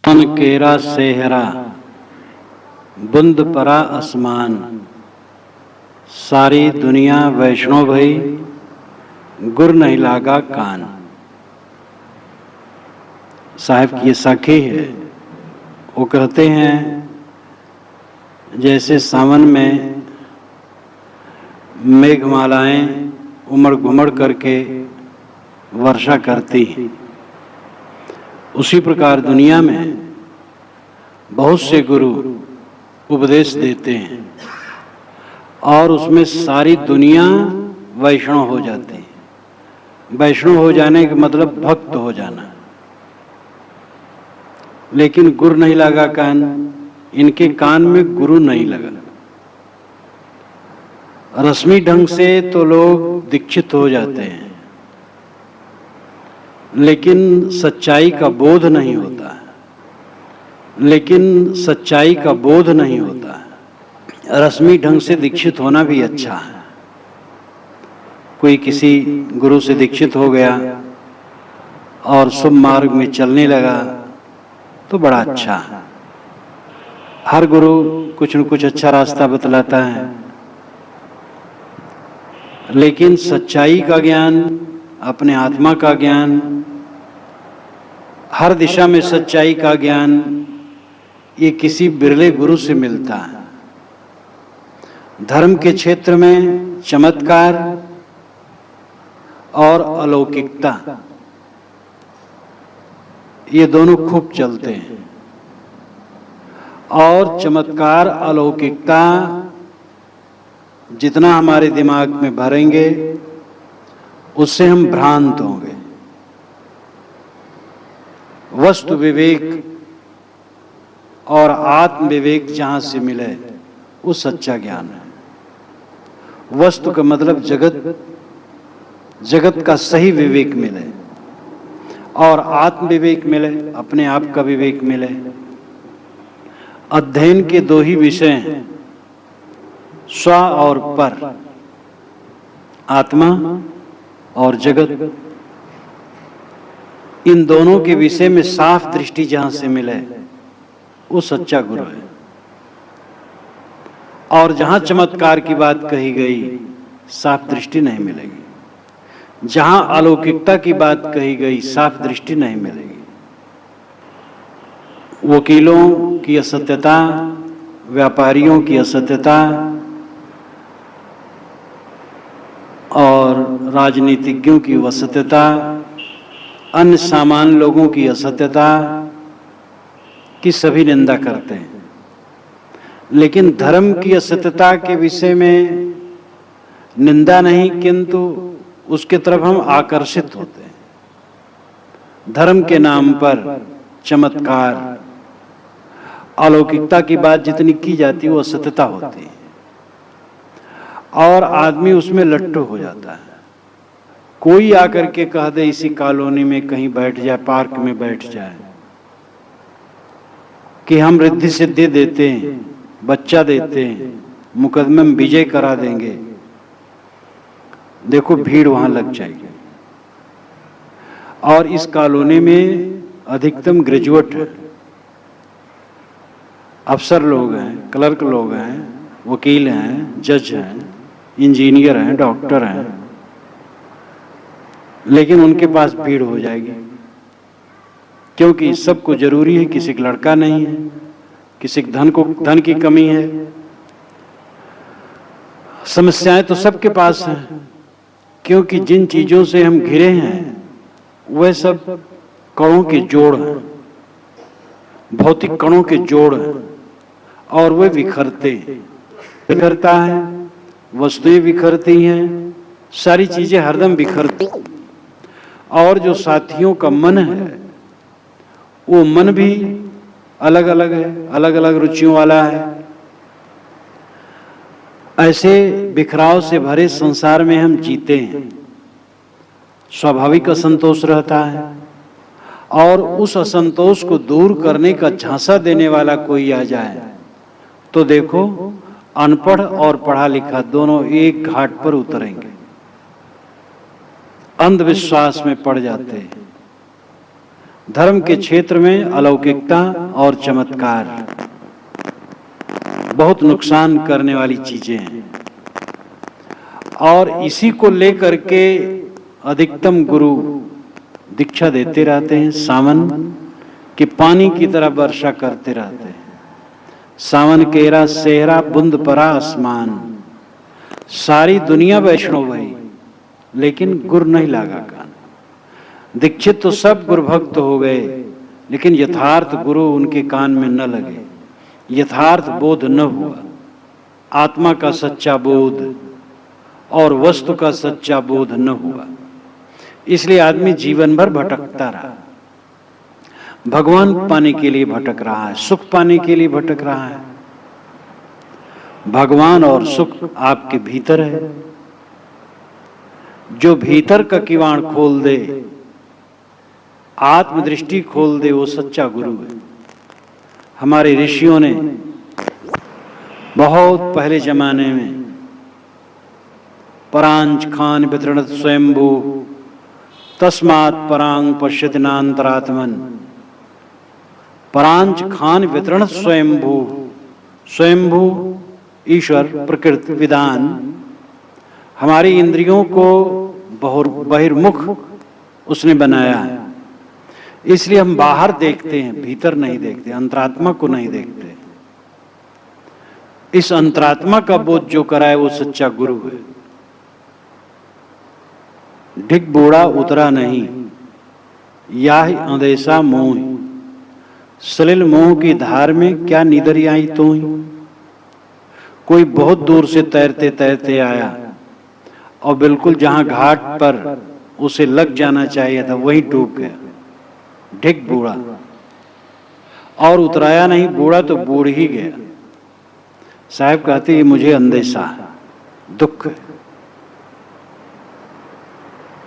मन केरा सेहरा बुंद परा आसमान, सारी दुनिया वैष्णो भई गुर नहीं लागा कान। साहब की ये साखी है। वो कहते हैं जैसे सावन में मेघमालाएं उमड़ घुमड़ करके वर्षा करती हैं, उसी प्रकार दुनिया में बहुत से गुरु उपदेश देते हैं और उसमें सारी दुनिया वैष्णव हो जाती है। वैष्णव हो जाने का मतलब भक्त हो जाना। लेकिन गुरु नहीं लगा कान, इनके कान में गुरु नहीं लगा। रस्मी ढंग से तो लोग दीक्षित हो जाते हैं, लेकिन सच्चाई का बोध नहीं होता है। लेकिन सच्चाई का बोध नहीं होता है। रस्मी ढंग से दीक्षित होना भी अच्छा है। कोई किसी गुरु से दीक्षित हो गया और शुभ मार्ग में चलने लगा तो बड़ा अच्छा है। हर गुरु कुछ न कुछ अच्छा रास्ता बतलाता है, लेकिन सच्चाई का ज्ञान, अपने आत्मा का ज्ञान, हर दिशा में सच्चाई का ज्ञान, ये किसी बिरले गुरु से मिलता है। धर्म के क्षेत्र में चमत्कार और अलौकिकता, ये दोनों खूब चलते हैं। और चमत्कार अलौकिकता जितना हमारे दिमाग में भरेंगे, उससे हम भ्रांत होंगे। वस्तु विवेक और आत्म विवेक जहां से मिले वो सच्चा ज्ञान है। वस्तु का मतलब जगत, जगत का सही विवेक मिले और आत्म विवेक मिले, अपने आप का विवेक मिले। अध्ययन के दो ही विषय हैं, स्व और पर, आत्मा और जगत। इन दोनों के विषय में साफ दृष्टि जहां से मिले वो सच्चा गुरु है। और जहां चमत्कार की बात कही गई, साफ दृष्टि नहीं मिलेगी। जहां अलौकिकता की बात कही गई, साफ दृष्टि नहीं मिलेगी। वकीलों की असत्यता, व्यापारियों की असत्यता और राजनीतिज्ञों की असत्यता, अन्य सामान्य लोगों की असत्यता की सभी निंदा करते हैं। लेकिन धर्म की असत्यता के विषय में निंदा नहीं, किंतु उसके तरफ हम आकर्षित होते हैं। धर्म के नाम पर चमत्कार, अलौकिकता की बात जितनी की जाती है वो असत्यता होती है और आदमी उसमें लट्टू हो जाता है। कोई आकर के कह दे इसी कॉलोनी में कहीं बैठ जाए, पार्क में बैठ जाए कि हम रिद्धि सिद्धि देते हैं, बच्चा देते हैं, मुकदमे में विजय करा देंगे, देखो भीड़ वहां लग जाएगी। और इस कॉलोनी में अधिकतम ग्रेजुएट है, अफसर लोग हैं, क्लर्क लोग हैं, वकील हैं, जज हैं, इंजीनियर हैं, डॉक्टर हैं, लेकिन उनके पास भीड़ हो जाएगी क्योंकि सबको जरूरी है। किसी का लड़का नहीं है, किसी के धन की कमी है। समस्याएं तो सबके पास हैं, क्योंकि जिन चीजों से हम घिरे हैं वह सब कणों के जोड़ हैं, भौतिक कणों के जोड़ हैं और वे बिखरता है, वस्तुएं बिखरती हैं, सारी चीजें हरदम बिखरती। और जो साथियों का मन है वो मन भी अलग अलग है, अलग अलग रुचियों वाला है। ऐसे बिखराव से भरे संसार में हम जीते हैं। स्वाभाविक असंतोष रहता है और उस असंतोष को दूर करने का झांसा देने वाला कोई आ जाए तो देखो अनपढ़ और पढ़ा लिखा दोनों एक घाट पर उतरेंगे, अंधविश्वास में पड़ जाते हैं। धर्म के क्षेत्र में अलौकिकता और चमत्कार बहुत नुकसान करने वाली चीजें हैं, और इसी को लेकर के अधिकतम गुरु दीक्षा देते रहते हैं। सावन के पानी की तरह वर्षा करते रहते हैं। सावन केरा सेहरा बूंद परा आसमान, सारी दुनिया वैष्णव भई लेकिन गुर नहीं लागा कान। दीक्षित तो सब गुरु भक्त हो गए, लेकिन यथार्थ गुरु उनके कान में न लगे, यथार्थ बोध न हुआ। आत्मा का सच्चा बोध और वस्तु का सच्चा बोध न हुआ, इसलिए आदमी जीवन भर भटकता रहा। भगवान पाने के लिए भटक रहा है, सुख पाने के लिए भटक रहा है। भगवान और सुख आपके भीतर है। जो भीतर का किवाड़ खोल दे, आत्मदृष्टि खोल दे, वो सच्चा गुरु है। हमारे ऋषियों ने बहुत पहले जमाने में परांच खान वितरणत स्वयंभू तस्मात् परांग पश्यति नान्तरात्मन। परांच खान वितरण स्वयंभू, स्वयंभू ईश्वर प्रकृति विधान हमारी इंद्रियों को बहिर्मुख उसने बनाया है। इसलिए हम बाहर देखते हैं, भीतर नहीं देखते, अंतरात्मा को नहीं देखते। इस अंतरात्मा का बोध जो कराए वो सच्चा गुरु है। ढिक बूढ़ा उतरा नहीं, याहि अंदेशा मोह, सलिल मोह की धार में क्या नीदर आई तो ही। कोई बहुत दूर से तैरते तैरते आया और बिल्कुल जहां घाट पर उसे लग जाना चाहिए था वहीं डूब गया। ढिक बूढ़ा, और उतराया नहीं, बूढ़ा तो बूढ़ ही गया। साहब कहते ये मुझे अंदेशा है, दुख है।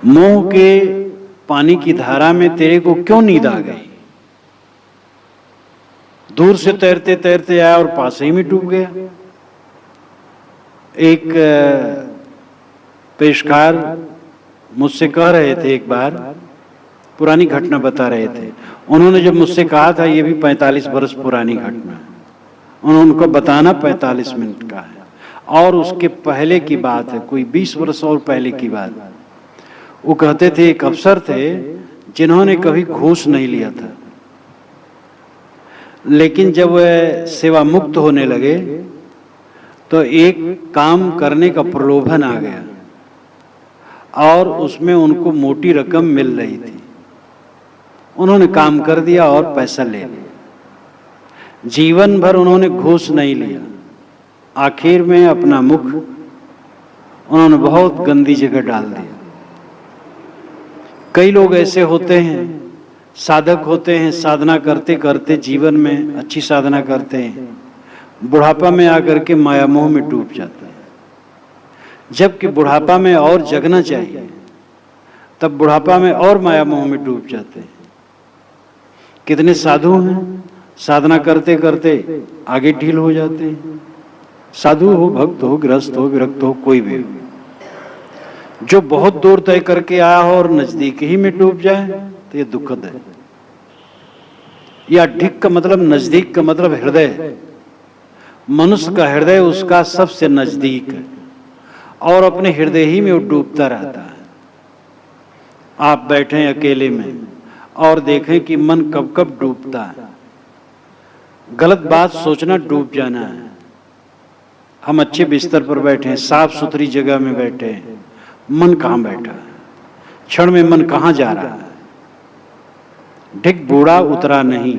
मोह के पानी की धारा में तेरे को क्यों नींद आ गई? दूर से तैरते तैरते आया और पास ही में डूब गया। एक पेशकार मुझसे कह रहे थे, एक बार पुरानी घटना बता रहे थे। उन्होंने जब मुझसे कहा था, ये भी 45 वर्ष पुरानी घटना है, उनको बताना 45 मिनट का है और उसके पहले की बात है, कोई 20 वर्ष और पहले की बात। वो कहते थे एक अफसर थे जिन्होंने कभी घूस नहीं लिया था, लेकिन जब वह सेवा मुक्त होने लगे तो एक काम करने का प्रलोभन आ गया और उसमें उनको मोटी रकम मिल रही थी। उन्होंने काम कर दिया और पैसा ले लिया। जीवन भर उन्होंने घूस नहीं लिया। आखिर में अपना मुख उन्होंने बहुत गंदी जगह डाल दिया। कई लोग ऐसे होते हैं, साधक होते हैं, साधना करते करते जीवन में अच्छी साधना करते हैं, बुढ़ापा में आकर के माया मोह में डूब जाते हैं। जबकि बुढ़ापा में और जगना चाहिए, तब बुढ़ापा में और माया मोह में डूब जाते हैं। कितने साधु हैं, साधना करते करते आगे ढील हो जाते हैं। साधु हो, भक्त हो, गृहस्थ हो, विरक्त हो, कोई भी हो, जो बहुत दूर तय करके आया हो और नजदीक ही में डूब जाए तो ये दुखद है। या ढिक का मतलब नजदीक का मतलब हृदय। मनुष्य का हृदय उसका सबसे नजदीक है और अपने हृदय ही में वो डूबता रहता है। आप बैठे अकेले में और देखें कि मन कब कब डूबता है। गलत बात सोचना डूब जाना है। हम अच्छे बिस्तर पर बैठे हैं, साफ सुथरी जगह में बैठे हैं, मन कहां बैठा है, क्षण में मन कहां जा रहा है। ढिक बूढ़ा उतरा नहीं,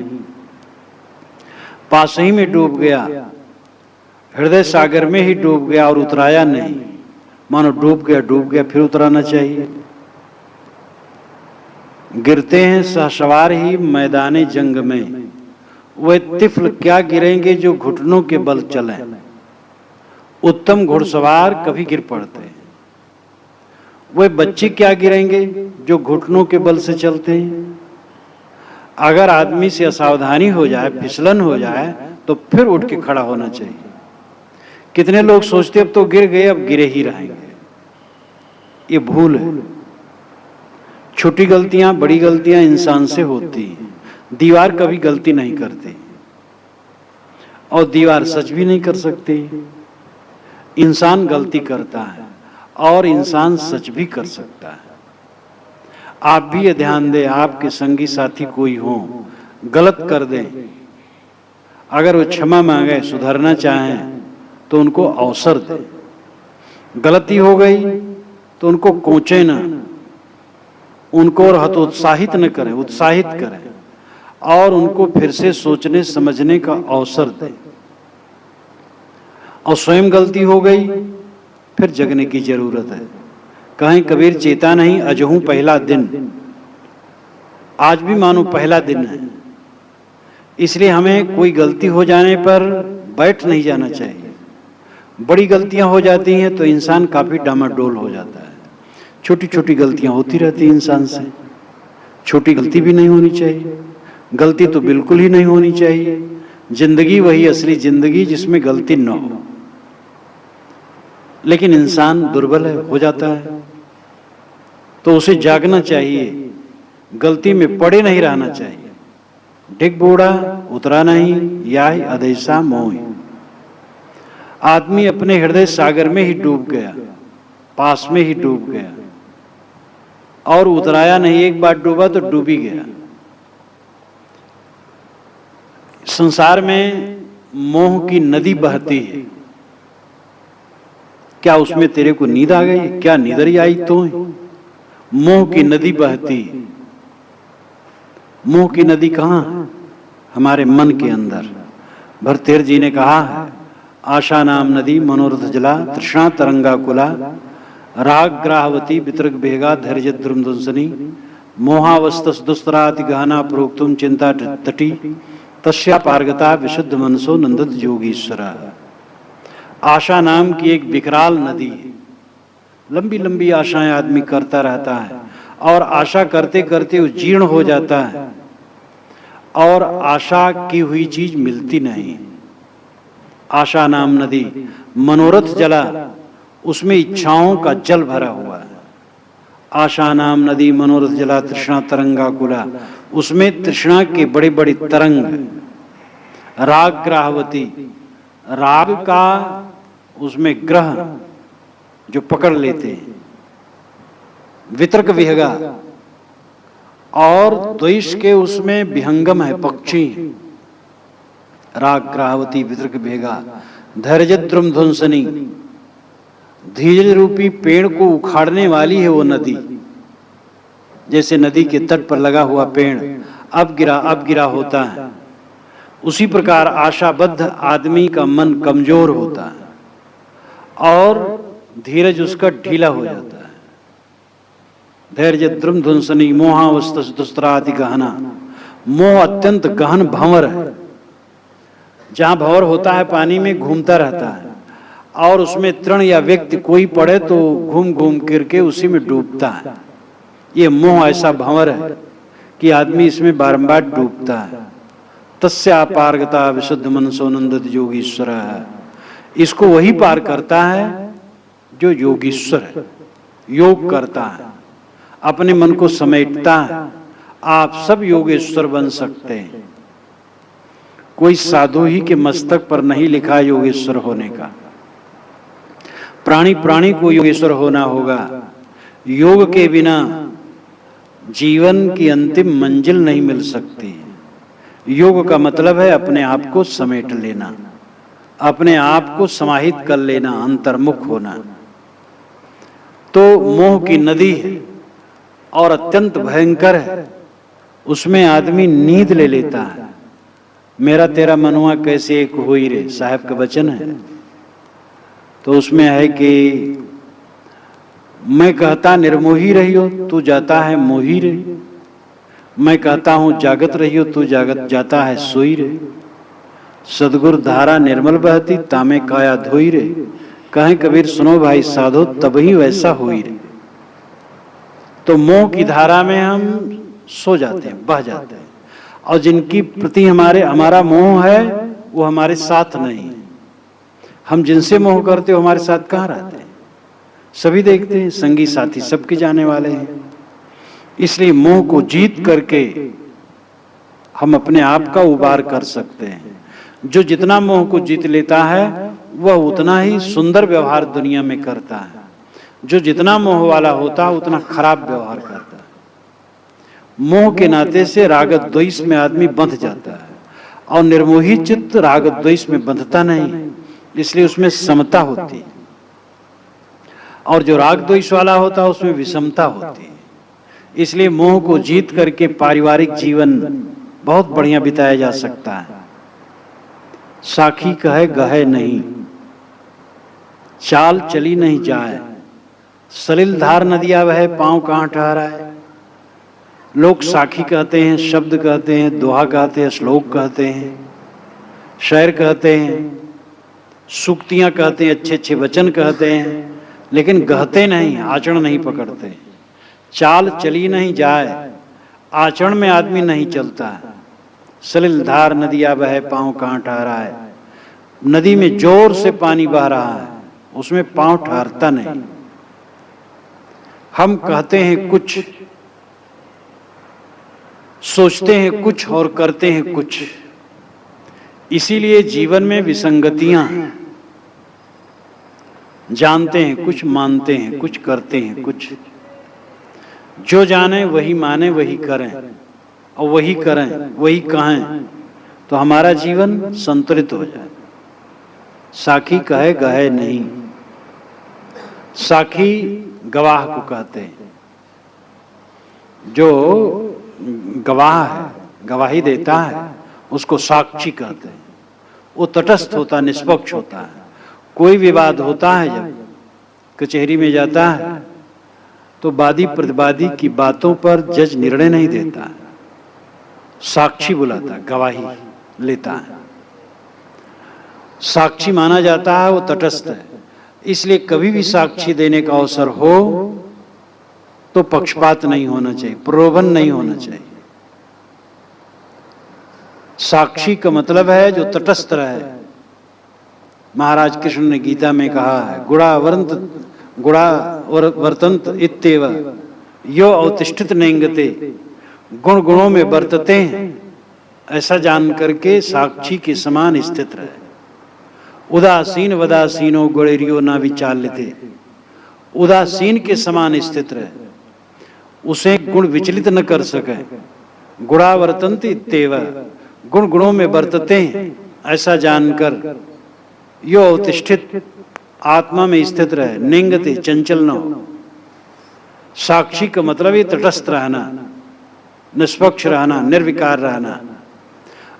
पास ही में डूब गया, हृदय सागर में ही डूब गया और उतराया नहीं। मानो डूब गया फिर उतराना चाहिए। गिरते हैं सहसवार ही मैदाने जंग में, वे तिफल क्या गिरेंगे जो घुटनों के बल चले। उत्तम घुड़सवार कभी गिर पड़ते हैं, वे बच्चे क्या गिरेंगे जो घुटनों के बल से चलते हैं। अगर आदमी से असावधानी हो जाए, फिसलन हो जाए, तो फिर उठ के खड़ा होना चाहिए। कितने लोग सोचते अब तो गिर गए, अब गिरे ही रहेंगे। ये भूल है। छोटी गलतियां, बड़ी गलतियां इंसान से होती हैं। दीवार कभी गलती नहीं करती और दीवार सच भी नहीं कर सकती। इंसान गलती करता है और इंसान सच भी कर सकता है। आप भी ये ध्यान दें, आपके संगी साथी कोई हो, गलत कर दें, अगर वो क्षमा मांगे, सुधरना चाहें, तो उनको अवसर दें। गलती हो गई तो उनको कोंचे ना, उनको और हतोत्साहित न करें, उत्साहित करें और उनको फिर से सोचने समझने का अवसर दें। और स्वयं गलती हो गई, फिर जगने की जरूरत है। कहें कबीर, चेता नहीं अजहूं पहला दिन। आज भी मानो पहला दिन है, इसलिए हमें कोई गलती हो जाने पर बैठ नहीं जाना चाहिए। बड़ी गलतियां हो जाती हैं तो इंसान काफी डामाडोल हो जाता है। छोटी छोटी गलतियां होती रहती हैं इंसान से। छोटी गलती भी नहीं होनी चाहिए, गलती तो बिल्कुल ही नहीं होनी चाहिए। जिंदगी वही असली जिंदगी जिसमें गलती न हो। लेकिन इंसान दुर्बल हो जाता है, तो उसे जागना चाहिए, गलती में पड़े नहीं रहना चाहिए। डिग बूढ़ा उतरा नहीं, याही अदेशा मोह। आदमी अपने हृदय सागर में ही डूब गया, पास में ही डूब गया और उतराया नहीं। एक बार डूबा तो डूब ही गया। संसार में मोह की नदी बहती है। क्या उसमें तेरे को नींद आ गई? क्या नींदरी आई तो? मोह की नदी बहती। मोह की नदी कहाँ है? हमारे मन के अंदर। भरतेर जी ने कहा है, आशा नाम नदी मनोरथ जला, तृष्णा तरंगा कुला, राग ग्राहवती वितरक भेगा, धैर्य द्रुमध्वंसनी, मोहावस्तस दुस्तराति गहना प्रोक्तुम चिंता तटी, तस्या पारगता विशुद्ध मनसो नंदत योगीश्वरा। आशा नाम की एक विकराल नदी है। लंबी लंबी आशाएं आदमी करता रहता है और आशा करते करते वो जीर्ण हो जाता है और आशा की हुई चीज मिलती नहीं। आशा नाम नदी मनोरथ जला, उसमें इच्छाओं का जल भरा हुआ है। आशा नाम नदी मनोरथ जला, तृष्णा तरंगा कुला, उसमें तृष्णा के बड़े बड़े तरंग। राग ग्राहवती, राग का उसमें ग्रह जो पकड़ लेते हैं। वितर्क विहगा, और द्वेष के उसमें विहंगम है, पक्षी। राग ग्राहवती वितर्क विहगा, धैर्य द्रुम ध्वंसनी, धीरज रूपी पेड़ को उखाड़ने वाली है वो नदी। जैसे नदी के तट पर लगा हुआ पेड़ अब गिरा होता है, उसी प्रकार आशाबद्ध आदमी का मन कमजोर होता है और धीरज उसका ढीला हो जाता है। धैर्य द्रुम ध्वंसनी, मोहावस्तस दुस्तराति गहना। मोह अत्यंत गहन भंवर है। जहां भंवर होता है पानी में घूमता रहता है और उसमें तृण या व्यक्ति कोई पड़े तो घूम घूम करके उसी में डूबता है। ये मोह ऐसा भंवर है कि आदमी इसमें बारंबार डूबता है। तस्या पारगता विशुद्ध मनसो नंदत योगीश्वर है। इसको वही पार करता है जो योगीश्वर है, योग करता है, अपने मन को समेटता है। आप सब योगेश्वर बन सकते हैं। कोई साधु ही के मस्तक पर नहीं लिखा योगेश्वर होने का। प्राणी प्राणी को योगेश्वर होना होगा। योग के बिना जीवन की अंतिम मंजिल नहीं मिल सकती। योग का मतलब है अपने आप को समेट लेना, अपने आप को समाहित कर लेना, अंतर्मुख होना। तो मोह की नदी है और अत्यंत भयंकर है। उसमें आदमी नींद ले लेता है। मेरा तेरा मनुआ कैसे एक होई रे, साहब का वचन है। तो उसमें है कि मैं कहता निर्मोही रही हो, तू जाता है मोही रे। मैं कहता हूं जागत रही हो, तू जागत जाता है सोई रे। सदगुरु धारा निर्मल बहती, तामे काया धोई रे। कहें कबीर सुनो भाई साधो, तब ही वैसा होई रे। तो मोह की धारा में हम सो जाते हैं, बह जाते हैं, और जिनकी प्रति हमारा मोह है वो हमारे साथ नहीं। हम जिनसे मोह करते हो हमारे साथ कहाँ रहते हैं? सभी देखते हैं, संगी साथी सबके जाने वाले हैं। इसलिए मोह को जीत करके हम अपने आप का उबार कर सकते हैं। जो जितना मोह को जीत लेता है वह उतना ही सुंदर व्यवहार दुनिया में करता है। जो जितना मोह वाला होता है उतना खराब व्यवहार करता है। मोह के नाते से राग द्वेष में आदमी बंध जाता है और निर्मोही चित्त राग द्वेष में बंधता नहीं, इसलिए उसमें समता होती है। और जो राग द्वेष वाला होता है उसमें विषमता होती है। इसलिए मोह को जीत करके पारिवारिक जीवन बहुत बढ़िया बिताया जा सकता है। साखी कहे गहे नहीं, चाल चली नहीं जाए, सलिल धार नदिया वह पांव कहां ठहराए। लोग साखी कहते हैं, शब्द कहते हैं, दोहा कहते हैं, श्लोक कहते हैं, शेर कहते हैं, सूक्तियां कहते हैं, अच्छे अच्छे वचन कहते हैं, लेकिन गहते नहीं, आचरण नहीं पकड़ते। चाल चली नहीं जाए, आचरण में आदमी नहीं चलता है। सलिल धार नदिया बहे पांव कहां ठहराए। नदी में जोर से पानी बह रहा है, उसमें पांव ठहरता नहीं। हम कहते हैं कुछ, सोचते हैं कुछ और करते हैं कुछ। इसीलिए जीवन में विसंगतियां, जानते हैं कुछ, मानते हैं कुछ, करते हैं कुछ। जो जाने वही माने, वही करें, और वही करें, वही कहें, तो हमारा जीवन संतुलित हो जाए। साखी कहे गहे नहीं। साखी गवाह को कहते हैं। जो गवाह है, गवाही देता है, उसको साक्षी कहते हैं। वो तटस्थ होता, निष्पक्ष होता है। कोई विवाद होता है, जब कचहरी में जाता है तो वादी प्रतिवादी की बातों पर जज निर्णय नहीं देता है, साक्षी बुलाता है, गवाही लेता है। साक्षी माना जाता है, वो तटस्थ है। इसलिए कभी भी साक्षी देने का अवसर हो तो पक्षपात नहीं होना चाहिए, प्रलोभन नहीं होना चाहिए। साक्षी का मतलब है जो तटस्थ रहे। महाराज कृष्ण ने गीता में कहा है, गुणा वर्तंत इत्येव यो अवतिष्ठित नेंगते। गुण गुणों में बरतते हैं, ऐसा जान करके साक्षी के समान स्थित रहे। उदासीन वदासीनो गुणेरियो ना विचाल्यते। उदासीन के समान स्थित रहे, उसे गुण विचलित न कर सके। गुणा वर्तन्ते इत्येव, गुण गुणों में बरतते हैं, ऐसा जानकर यो अवतिष्ठित, आत्मा में स्थित रहे। निंगते, चंचल न हो। साक्षी का मतलब ये तटस्थ रहना, निष्पक्ष रहना, निर्विकार रहना,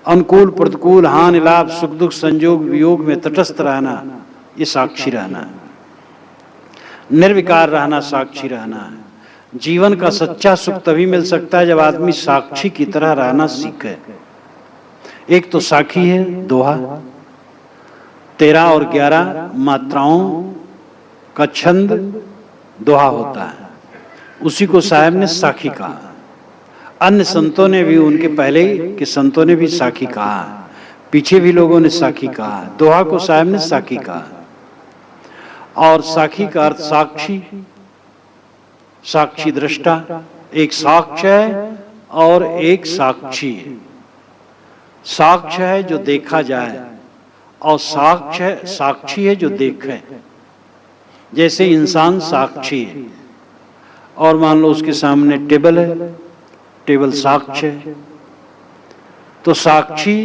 अनुकूल प्रतिकूल, हानि लाभ, सुख दुख, संयोग वियोग में तटस्थ रहना, ये साक्षी रहना है। निर्विकार रहना साक्षी रहना है। जीवन का सच्चा सुख तभी मिल सकता है जब आदमी साक्षी की तरह रहना सीखे। एक तो साखी है दोहा, 13 और 11 मात्राओं का छंद दोहा होता है, उसी को साहब ने साखी कहा। अन्य संतों ने भी, उनके पहले के संतों ने भी साखी कहा, पीछे भी लोगों ने साखी कहा। दोहा को साहब ने साखी कहा। और साखी का अर्थ साक्षी, साक्षी दृष्टा। एक साक्ष्य है और एक साक्षी है। साक्ष्य है जो देखा जाए और साक्षी है जो देखे। जैसे इंसान साक्षी है और मान लो उसके सामने टेबल है, टेबल साक्ष्य है। तो साक्षी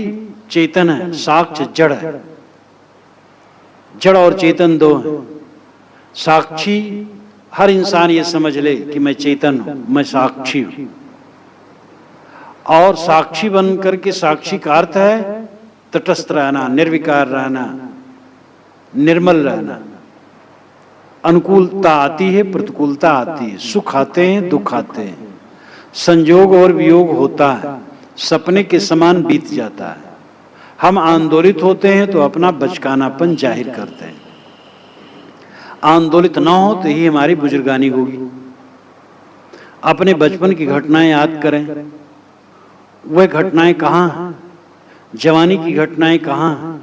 चेतन है, साक्ष्य जड़ है। जड़ और चेतन दो हैं। साक्षी हर इंसान ये समझ ले कि मैं चेतन हूं, मैं साक्षी हूं। और साक्षी बन करके, साक्षी का अर्थ है तटस्थ रहना, निर्विकार रहना, निर्मल रहना। अनुकूलता आती है, प्रतिकूलता आती है, सुख आते हैं, दुख आते हैं, संयोग और वियोग होता है, सपने के समान बीत जाता है। हम आंदोलित होते हैं तो अपना बचकानापन जाहिर करते हैं। आंदोलित ना हो तो ही हमारी बुजुर्गानी होगी। अपने बचपन की घटनाएं याद करें, वह घटनाएं कहाँ हैं? जवानी की घटनाएं कहाँ हैं?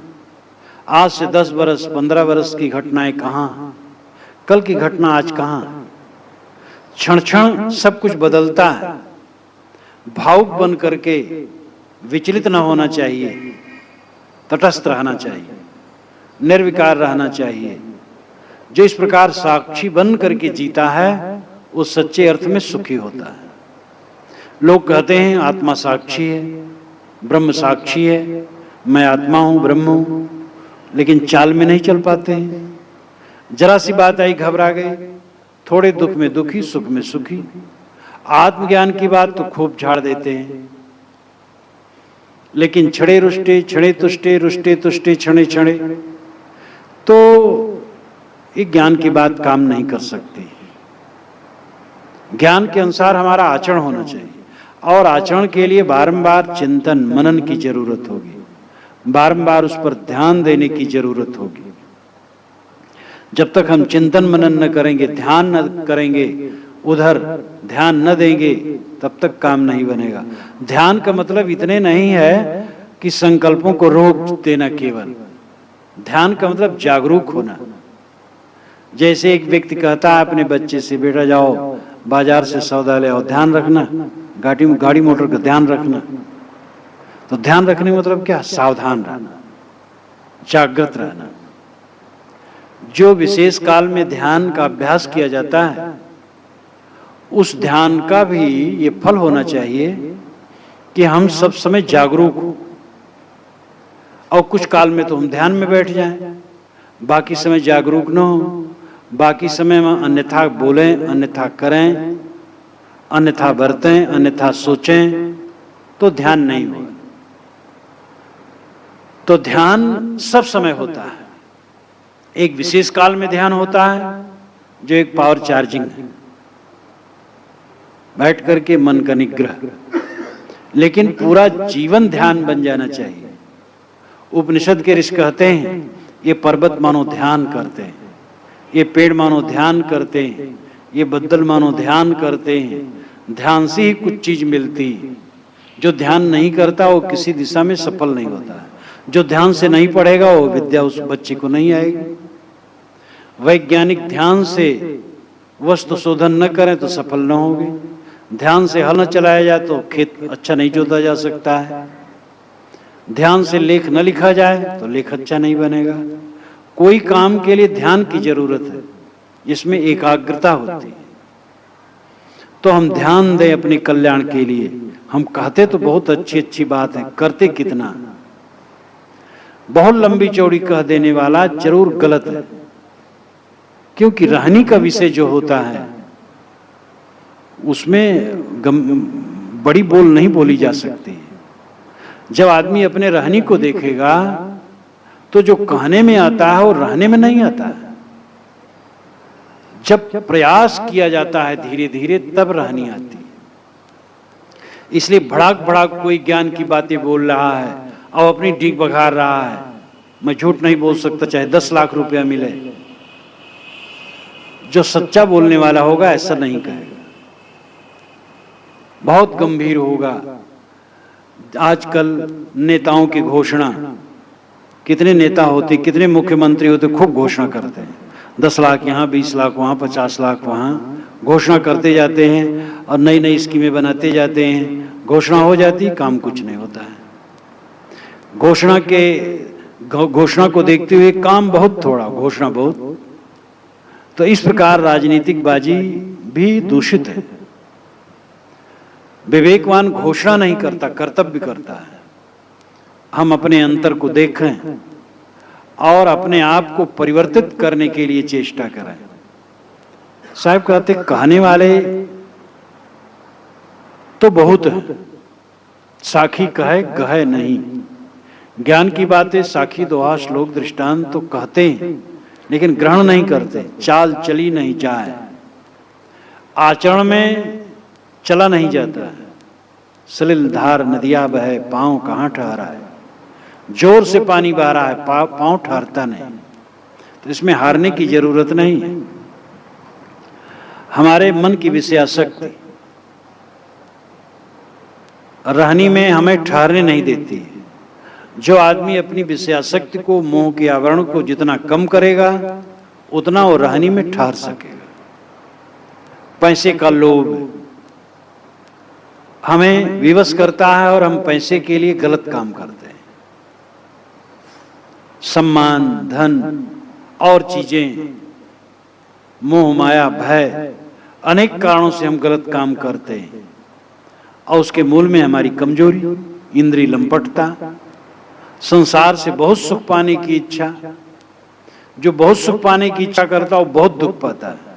आज से 10 बरस 15 बरस की घटनाएं कहाँ हैं? कल की घटना आज कहाँ? क्षण क्षण सब कुछ बदलता है। भावुक बन करके विचलित न होना चाहिए, तटस्थ रहना चाहिए, निर्विकार रहना चाहिए। जो इस प्रकार साक्षी बन करके जीता है वो सच्चे अर्थ में सुखी होता है। लोग कहते हैं आत्मा साक्षी है, ब्रह्म साक्षी है, मैं आत्मा हूं, ब्रह्म हूं, लेकिन चाल में नहीं चल पाते हैं। जरा सी बात आई घबरा गए, थोड़े दुख में दुखी, सुख में सुखी। आत्मज्ञान की बात तो खूब झाड़ देते हैं, लेकिन छड़े रुष्टे, छड़े तुष्टे, रुष्टे तुष्टे, छड़े छड़े, तो ये ज्ञान की बात काम नहीं कर सकती। ज्ञान के अनुसार हमारा आचरण होना चाहिए, और आचरण के लिए बारंबार चिंतन मनन की जरूरत होगी, बारंबार उस पर ध्यान देने की जरूरत होगी। जब तक हम चिंतन मनन न करेंगे, ध्यान न करेंगे, उधर ध्यान न देंगे, तब तक काम नहीं बनेगा। ध्यान का मतलब इतने नहीं है कि संकल्पों को रोक देना केवल। ध्यान का मतलब जागरूक होना। जैसे एक व्यक्ति कहता है अपने बच्चे से, बेटा जाओ बाजार से सौदा ले आओ, ध्यान रखना, गाड़ी मोटर का ध्यान रखना। तो ध्यान रखने का मतलब क्या? सावधान रहना, जागृत रहना। जो विशेष काल में ध्यान का अभ्यास किया जाता है, उस ध्यान का भी ये फल होना चाहिए कि हम सब समय जागरूक हो। और कुछ काल में तो हम ध्यान में बैठ जाएं, बाकी समय जागरूक न हो, बाकी समय में अन्यथा बोलें, अन्यथा करें, अन्यथा बरतें, अन्यथा सोचें, तो ध्यान नहीं होगा। तो ध्यान सब समय होता है। एक विशेष काल में ध्यान होता है जो एक पावर चार्जिंग है, बैठ करके मन का निग्रह। लेकिन पूरा जीवन ध्यान बन जाना चाहिए। उपनिषद के ऋषि कहते हैं ये पर्वत मानो ध्यान करते हैं, ये पेड़ मानो ध्यान करते हैं, ये बद्दल मानो ध्यान करते हैं। ध्यान से ही कुछ चीज मिलती। जो ध्यान नहीं करता वो किसी दिशा में सफल नहीं होता है। जो ध्यान से नहीं पढ़ेगा वो विद्या उस बच्चे को नहीं आएगी। वैज्ञानिक ध्यान से वस्तु शोधन न करें तो सफल न होगे। ध्यान से हल न चलाया जाए तो खेत अच्छा नहीं जोता जा सकता है। ध्यान से लेख न लिखा जाए तो लेख अच्छा नहीं बनेगा। कोई काम के लिए ध्यान की जरूरत है, जिसमें एकाग्रता होती है। तो हम ध्यान दें अपने कल्याण के लिए। हम कहते तो बहुत अच्छी अच्छी बात है, करते कितना? बहुत लंबी चौड़ी कह देने वाला जरूर गलत है, क्योंकि रहनी का विषय जो होता है उसमें बड़ी बोल नहीं बोली जा सकती। जब आदमी अपने रहनी को देखेगा तो जो कहने में आता है वो रहने में नहीं आता है। जब प्रयास किया जाता है धीरे धीरे तब रहनी आती है। इसलिए भड़ाक भड़ाक कोई ज्ञान की बातें बोल रहा है और अपनी डीक बघार रहा है। मैं झूठ नहीं बोल सकता, चाहे 10 लाख रुपया मिले। जो सच्चा बोलने वाला होगा ऐसा नहीं कहेगा, बहुत गंभीर होगा। आजकल नेताओं की घोषणा, कितने नेता होते, कितने मुख्यमंत्री होते, खूब घोषणा करते हैं। 10 लाख यहाँ, 20 लाख वहाँ, 50 लाख वहाँ, घोषणा करते जाते हैं और नई नई स्कीमें बनाते जाते हैं। घोषणा हो जाती, काम कुछ नहीं होता है। घोषणा को देखते हुए काम बहुत थोड़ा, घोषणा बहुत। तो इस प्रकार राजनीतिक बाजी भी दूषित है। विवेकवान घोषणा नहीं करता, कर्तव्य करता है। हम अपने अंतर को देखें और अपने आप को परिवर्तित करने के लिए चेष्टा करें। साहब कहते कहने वाले तो बहुत है, साखी कहे गहे नहीं। ज्ञान की बातें साखी दोहा श्लोक दृष्टांत तो कहते हैं, लेकिन ग्रहण नहीं करते। चाल चली नहीं जाए, आचरण में चला नहीं जाता है। सलिल धार नदिया बहे, पांव कहाँ ठहरा है। जोर से पानी बह रहा है, पांव ठहरता नहीं। तो इसमें हारने की जरूरत नहीं है। हमारे मन की विषयासक्ति रहनी में हमें ठहरने नहीं देती है। जो आदमी अपनी विषयासक्ति को, मोह के आवरण को जितना कम करेगा उतना वो रहनी में ठहर सकेगा। पैसे का लोभ हमें विवश करता है और हम पैसे के लिए गलत काम करते हैं। सम्मान, धन और चीजें, मोह माया, भय, अनेक कारणों से हम गलत काम करते हैं और उसके मूल में हमारी कमजोरी, इंद्रिय लंपटता, संसार से बहुत सुख पाने की इच्छा। जो बहुत सुख पाने की इच्छा करता है वो बहुत दुख पाता है,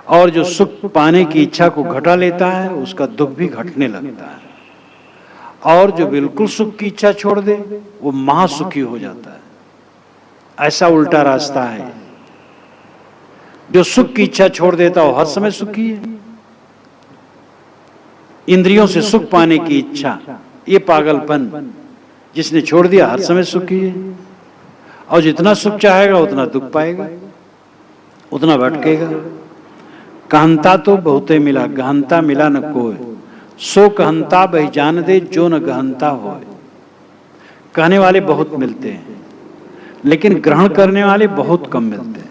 और जो सुख पाने की इच्छा को घटा लेता है उसका दुख भी घटने लगता है, और जो बिल्कुल सुख की इच्छा छोड़ दे वो महासुखी हो जाता है। ऐसा उल्टा रास्ता है। जो सुख की इच्छा छोड़ देता है वो हर समय सुखी है। इंद्रियों से सुख पाने की इच्छा, ये पागलपन, जिसने छोड़ दिया हर समय सुखी है, और जितना सुख चाहेगा उतना दुख पाएगा, उतना भटकेगा। कहंता तो बहुते मिला, गहनता मिला न कोय, सो कहंता बही जान दे जो न गहनता होय। कहने वाले बहुत मिलते हैं लेकिन ग्रहण करने वाले बहुत कम मिलते हैं।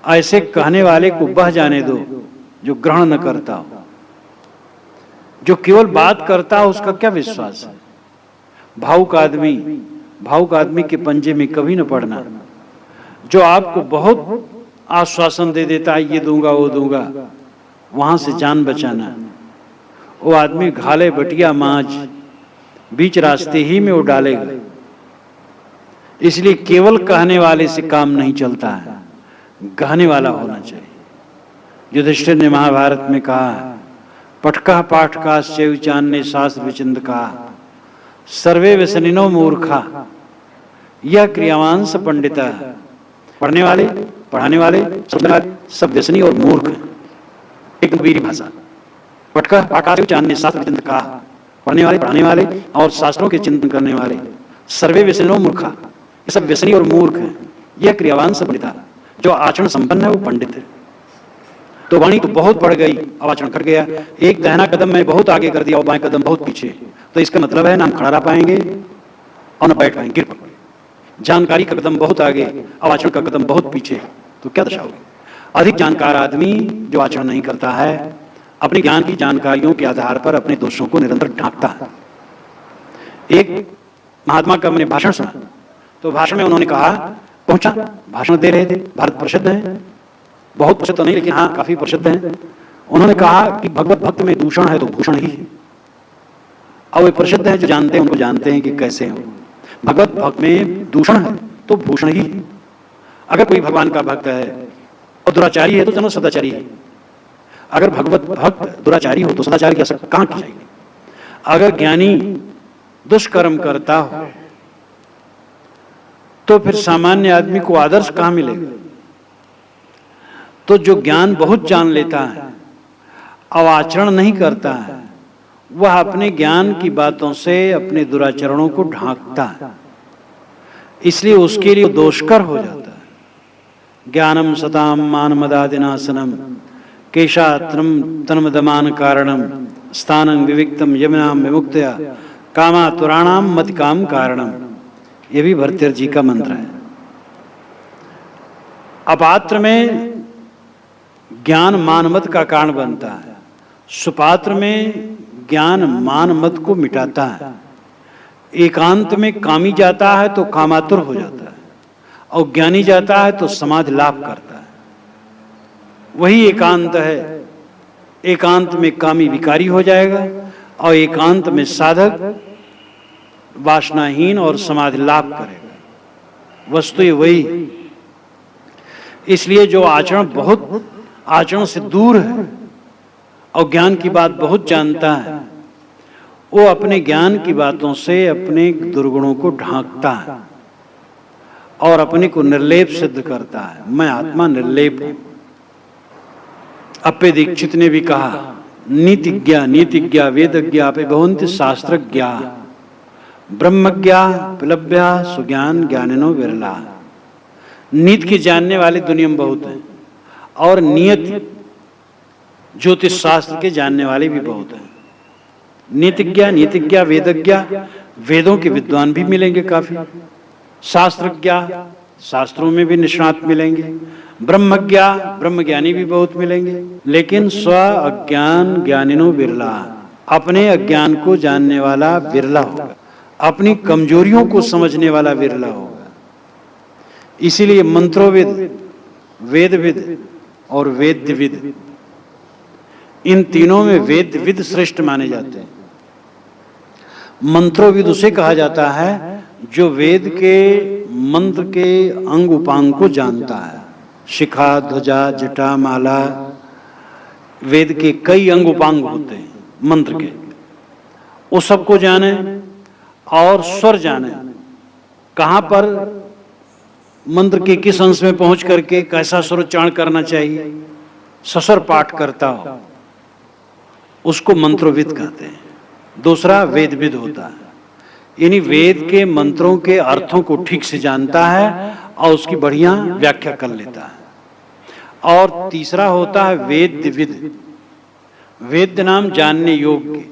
ऐसे कहने वाले को बह जाने दो जो ग्रहण न करता हो। जो केवल बात करता हो उसका क्या विश्वास है। भावुक आदमी के पंजे में कभी न पड़ना। जो आपको बहुत आश्वासन दे देता है, ये दूंगा वो दूंगा, वहां से जान बचाना। वो आदमी घाले बटिया मांझ बीच रास्ते ही में वो डालेगा। इसलिए केवल कहने वाले से काम नहीं चलता है, गहने वाला होना चाहिए। युधिष्ठिर ने महाभारत में कहा, पटका पाठकाश्चैव चान्य शास्त्र विचिंद का, सर्वे व्यसनिनो मूर्खा यह क्रियावांश पंडिता। पढ़ने वाले, पढ़ाने वाले, सब व्यसनी और मूर्ख हैं। एक वीरी भाषा। पटका पाठकाश्चैव चान्य शास्त्र विचिंद का, पढ़ने वाले, पढ़ाने वाले और शास्त्रों के चिंतन करने वाले, सर्वे व्यसनिनो मूर्खा, ये सब व्यसनी और मूर्ख हैं। यह क्रियावांश पंडिता, जो आचरण संपन्न है वो पंडित है। तो वाणी तो बहुत बढ़ गई, अब आचरण घट गया। एक दाहिना कदम में बहुत आगे कर दिया और बाएं कदम बहुत पीछे, तो इसका मतलब है ना हम खड़ा रह पाएंगे और न बैठ पाएंगे, गिर पड़ेंगे। जानकारी का कदम बहुत आगे, अब आचरण का कदम बहुत पीछे, तो क्या दशा होगी। अधिक जानकार आदमी जो आचरण नहीं करता है, अपने ज्ञान की जानकारियों के आधार पर अपने दोषों को निरंतर ढांकता है। एक महात्मा का मैंने भाषण सुना, तो भाषण में उन्होंने कहा, पहुंचा भाषण दे रहे थे, भारत प्रसिद्ध है, बहुत प्रसिद्ध तो नहीं लेकिन हाँ काफी प्रसिद्ध है। उन्होंने कहा कि भगवत भक्त में दूषण है तो भूषण ही है। और वे प्रसिद्ध हैं, जो जानते हैं उनको जानते हैं कि कैसे हो। भगवत भक्त में दूषण है तो भूषण ही है। अगर कोई भगवान का भक्त है और दुराचारी है तो जन्म सदाचारी है। अगर भगवत भक्त दुराचारी हो तो सदाचार की आशंका कहां की जाएगी। अगर ज्ञानी दुष्कर्म करता हो तो फिर सामान्य आदमी को आदर्श कहां मिलेगा। तो जो ज्ञान बहुत जान लेता है और आचरण नहीं करता है, वह अपने ज्ञान की बातों से अपने दुराचरणों को ढांकता है, इसलिए उसके लिए दोषकर हो जाता है। ज्ञानम सताम मान मदादिनाशनम केशात्रम तन्मदमान कारणम स्थानं विविक्तम यमुनाम विमुक्तया कामातुराणाम मति काम कारणम। यह भी भर्तृहरि जी का मंत्र है। अपात्र में ज्ञान मानमत का कारण बनता है, सुपात्र में ज्ञान मानमत को मिटाता है। एकांत में कामी जाता है तो कामातुर हो जाता है, और ज्ञानी जाता है तो समाधि लाभ करता है। वही एकांत है। एकांत में कामी विकारी हो जाएगा और एकांत में साधक वासनाहीन और समाधि लाभ करेगा। वस्तु ये वही। इसलिए जो आचरण से दूर है और ज्ञान की बात बहुत जानता है, वो अपने ज्ञान की बातों से अपने दुर्गुणों को ढांकता है और अपने को निर्लेप सिद्ध करता है। मैं आत्मा निर्लेप हूं। अप्पे दीक्षित ने भी कहा, नीतिज्ञा वेदज्ञा पे भवन्ति शास्त्रज्ञा ब्रह्मज्ञा प्लभ्या सुज्ञान ज्ञानिनो विरला। नीति के जानने वाले दुनिया में बहुत हैं और नियत ज्योतिष शास्त्र के जानने वाले भी बहुत हैं। नीतिज्ञा वेदज्ञा, वेदों के विद्वान भी मिलेंगे काफी। शास्त्रज्ञा, शास्त्रों में भी निष्णात मिलेंगे, ब्रह्मज्ञानी भी बहुत मिलेंगे, लेकिन स्व अज्ञान ज्ञानिनो बिरला, अपने अज्ञान को जानने वाला बिरला होगा, अपनी कमजोरियों को समझने वाला बिरला होगा। इसीलिए मंत्रोविद, वेदविद और वेद्यविद, इन तीनों में वेदविद श्रेष्ठ माने जाते हैं। मंत्रोविद उसे कहा जाता है जो वेद के मंत्र के अंग उपांग को जानता है। शिखा, ध्वजा, जटा, माला, वेद के कई अंग उपांग होते हैं मंत्र के, वो सबको जाने और स्वर जाने, कहां पर मंत्र के किस अंश में पहुंच करके कैसा स्वरोच्चारण करना चाहिए, सस्वर पाठ करता हो, उसको मंत्रविद कहते हैं। दूसरा वेदविद होता है, यानी वेद के मंत्रों के अर्थों को ठीक से जानता है और उसकी बढ़िया व्याख्या कर लेता है। और तीसरा होता है वेद्यविद। वेद्य नाम जानने योग्य,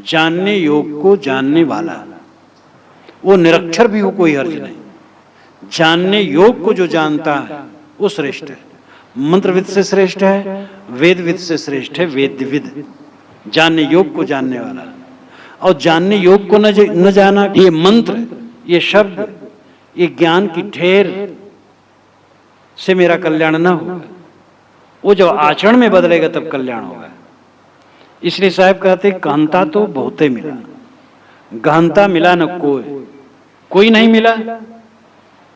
जानने योग को जानने वाला, वो निरक्षर भी हो कोई हर्ज नहीं, जानने योग को जो जानता है वो श्रेष्ठ है। मंत्रविद से श्रेष्ठ है, वेदविद से श्रेष्ठ है वेद्यविद, जानने योग को जानने वाला। और जानने योग को न जाना, ये मंत्र, ये शब्द, ये ज्ञान की ढेर से मेरा कल्याण न होगा, वो जब आचरण में बदलेगा तब कल्याण होगा। इसलिए साहब कहते गहनता तो बहुते मिला, गहनता मिला न कोई नहीं मिला,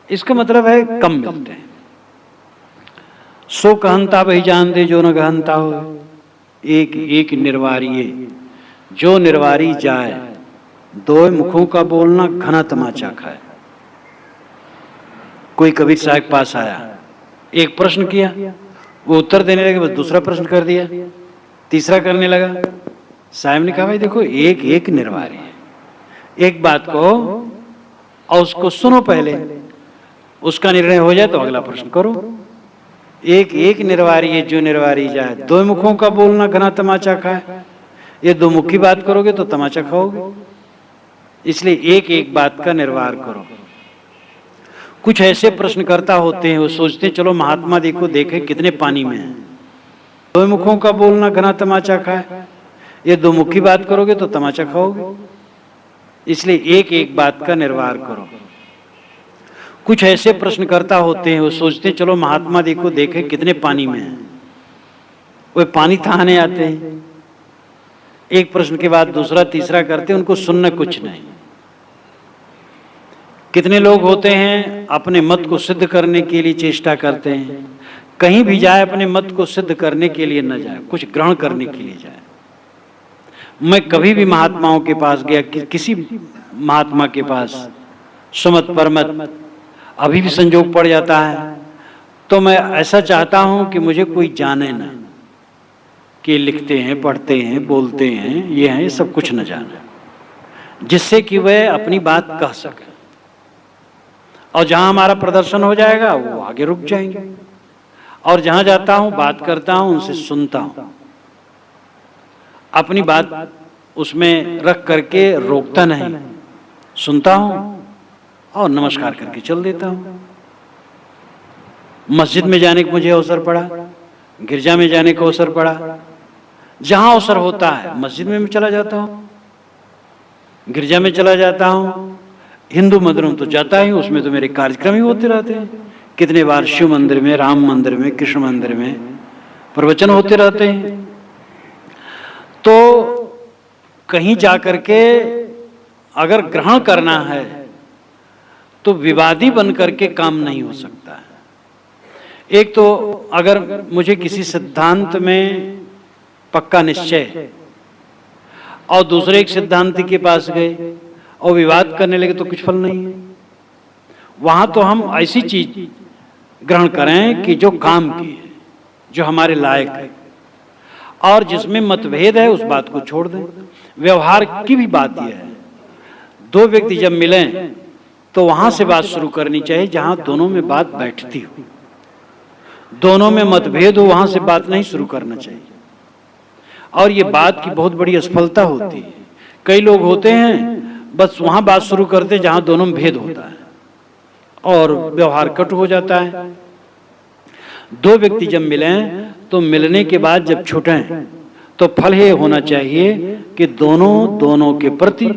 इसका मतलब है कम मिलते हैं। सो कहनता वही जान दे जो न गहनता हो, एक एक निर्वारी, जो निर्वारी जाए, दो मुखों का बोलना घना तमाचा खाए। कोई कबीर साहब के पास आया, एक प्रश्न किया, वो उत्तर देने लगे, बस दूसरा प्रश्न कर दिया, तीसरा करने लगा। साहब ने कहा भाई देखो एक एक निर्वारी है, एक बात कहो और उसको सुनो, पहले उसका निर्णय हो जाए तो अगला प्रश्न करो। एक एक निर्वारी है जो निर्वारी जाए, दो मुखों का बोलना घना तमाचा खाए। ये दो मुखी बात करोगे तो तमाचा खाओगे, इसलिए एक एक बात का निर्वार करो। कुछ ऐसे प्रश्नकर्ता होते हैं, वो सोचते हैं चलो महात्मा देखो देखे कितने पानी में है, दो मुखों का बोलना घना तमाचा खाए, ये दो मुखी बात करोगे तो तमाचा खाओगे, इसलिए एक एक बात का निर्वार करो। कुछ ऐसे प्रश्नकर्ता होते हैं, वो सोचते हैं चलो महात्मा देखो देखे कितने पानी में है, वो पानी थाने आते हैं, एक प्रश्न के बाद दूसरा तीसरा करते हैं, उनको सुनना कुछ नहीं। कितने लोग होते हैं अपने मत को सिद्ध करने के लिए चेष्टा करते हैं, कहीं भी जाए अपने मत को सिद्ध करने के लिए न जाए, कुछ ग्रहण करने के लिए जाए। मैं कभी भी महात्माओं के पास गया, किसी महात्मा के पास सुमत परमत अभी भी संजोग पड़ जाता है, तो मैं ऐसा चाहता हूं कि मुझे कोई जाने ना, कि लिखते हैं, पढ़ते हैं, बोलते हैं, ये हैं, सब कुछ न जाने, जिससे कि वह अपनी बात कह सके। और जहां हमारा प्रदर्शन हो जाएगा वो आगे रुक जाएंगे, और जहां जाता हूं बात करता हूं उनसे सुनता हूं, अपनी बात उसमें रख करके रोकता नहीं, सुनता हूं और नमस्कार करके चल देता हूं। मस्जिद में जाने का मुझे अवसर पड़ा, गिरजा में जाने का अवसर पड़ा, जहां अवसर होता है मस्जिद में चला जाता हूं, गिरजा में चला जाता हूं, हिंदू मंदिरों तो जाता ही, उसमें तो मेरे कार्यक्रम ही होते रहते हैं। कितने बार शिव मंदिर में, राम मंदिर में, कृष्ण मंदिर में प्रवचन होते रहते हैं। तो कहीं जाकर के अगर ग्रहण करना है तो विवादी बन करके काम नहीं हो सकता है। एक तो अगर मुझे किसी सिद्धांत में पक्का निश्चय और दूसरे एक सिद्धांत के पास गए और विवाद करने लगे तो कुछ फल नहीं है। वहां तो हम ऐसी चीज ग्रहण करें कि जो काम की है, जो हमारे लायक है, और जिसमें मतभेद है उस बात को छोड़ दें। व्यवहार की भी बात यह है, दो व्यक्ति जब मिलें तो वहां से बात शुरू करनी चाहिए जहां दोनों में बात बैठती हो। दोनों में मतभेद हो वहां से बात नहीं शुरू करना चाहिए, और ये बात की बहुत बड़ी असफलता होती है। कई लोग होते हैं बस वहां बात शुरू करते जहां दोनों में भेद होता है, और व्यवहार कटु हो जाता है। दो व्यक्ति जब मिलें तो मिलने के बाद जब छूटें तो फल ये होना चाहिए कि दोनों के प्रति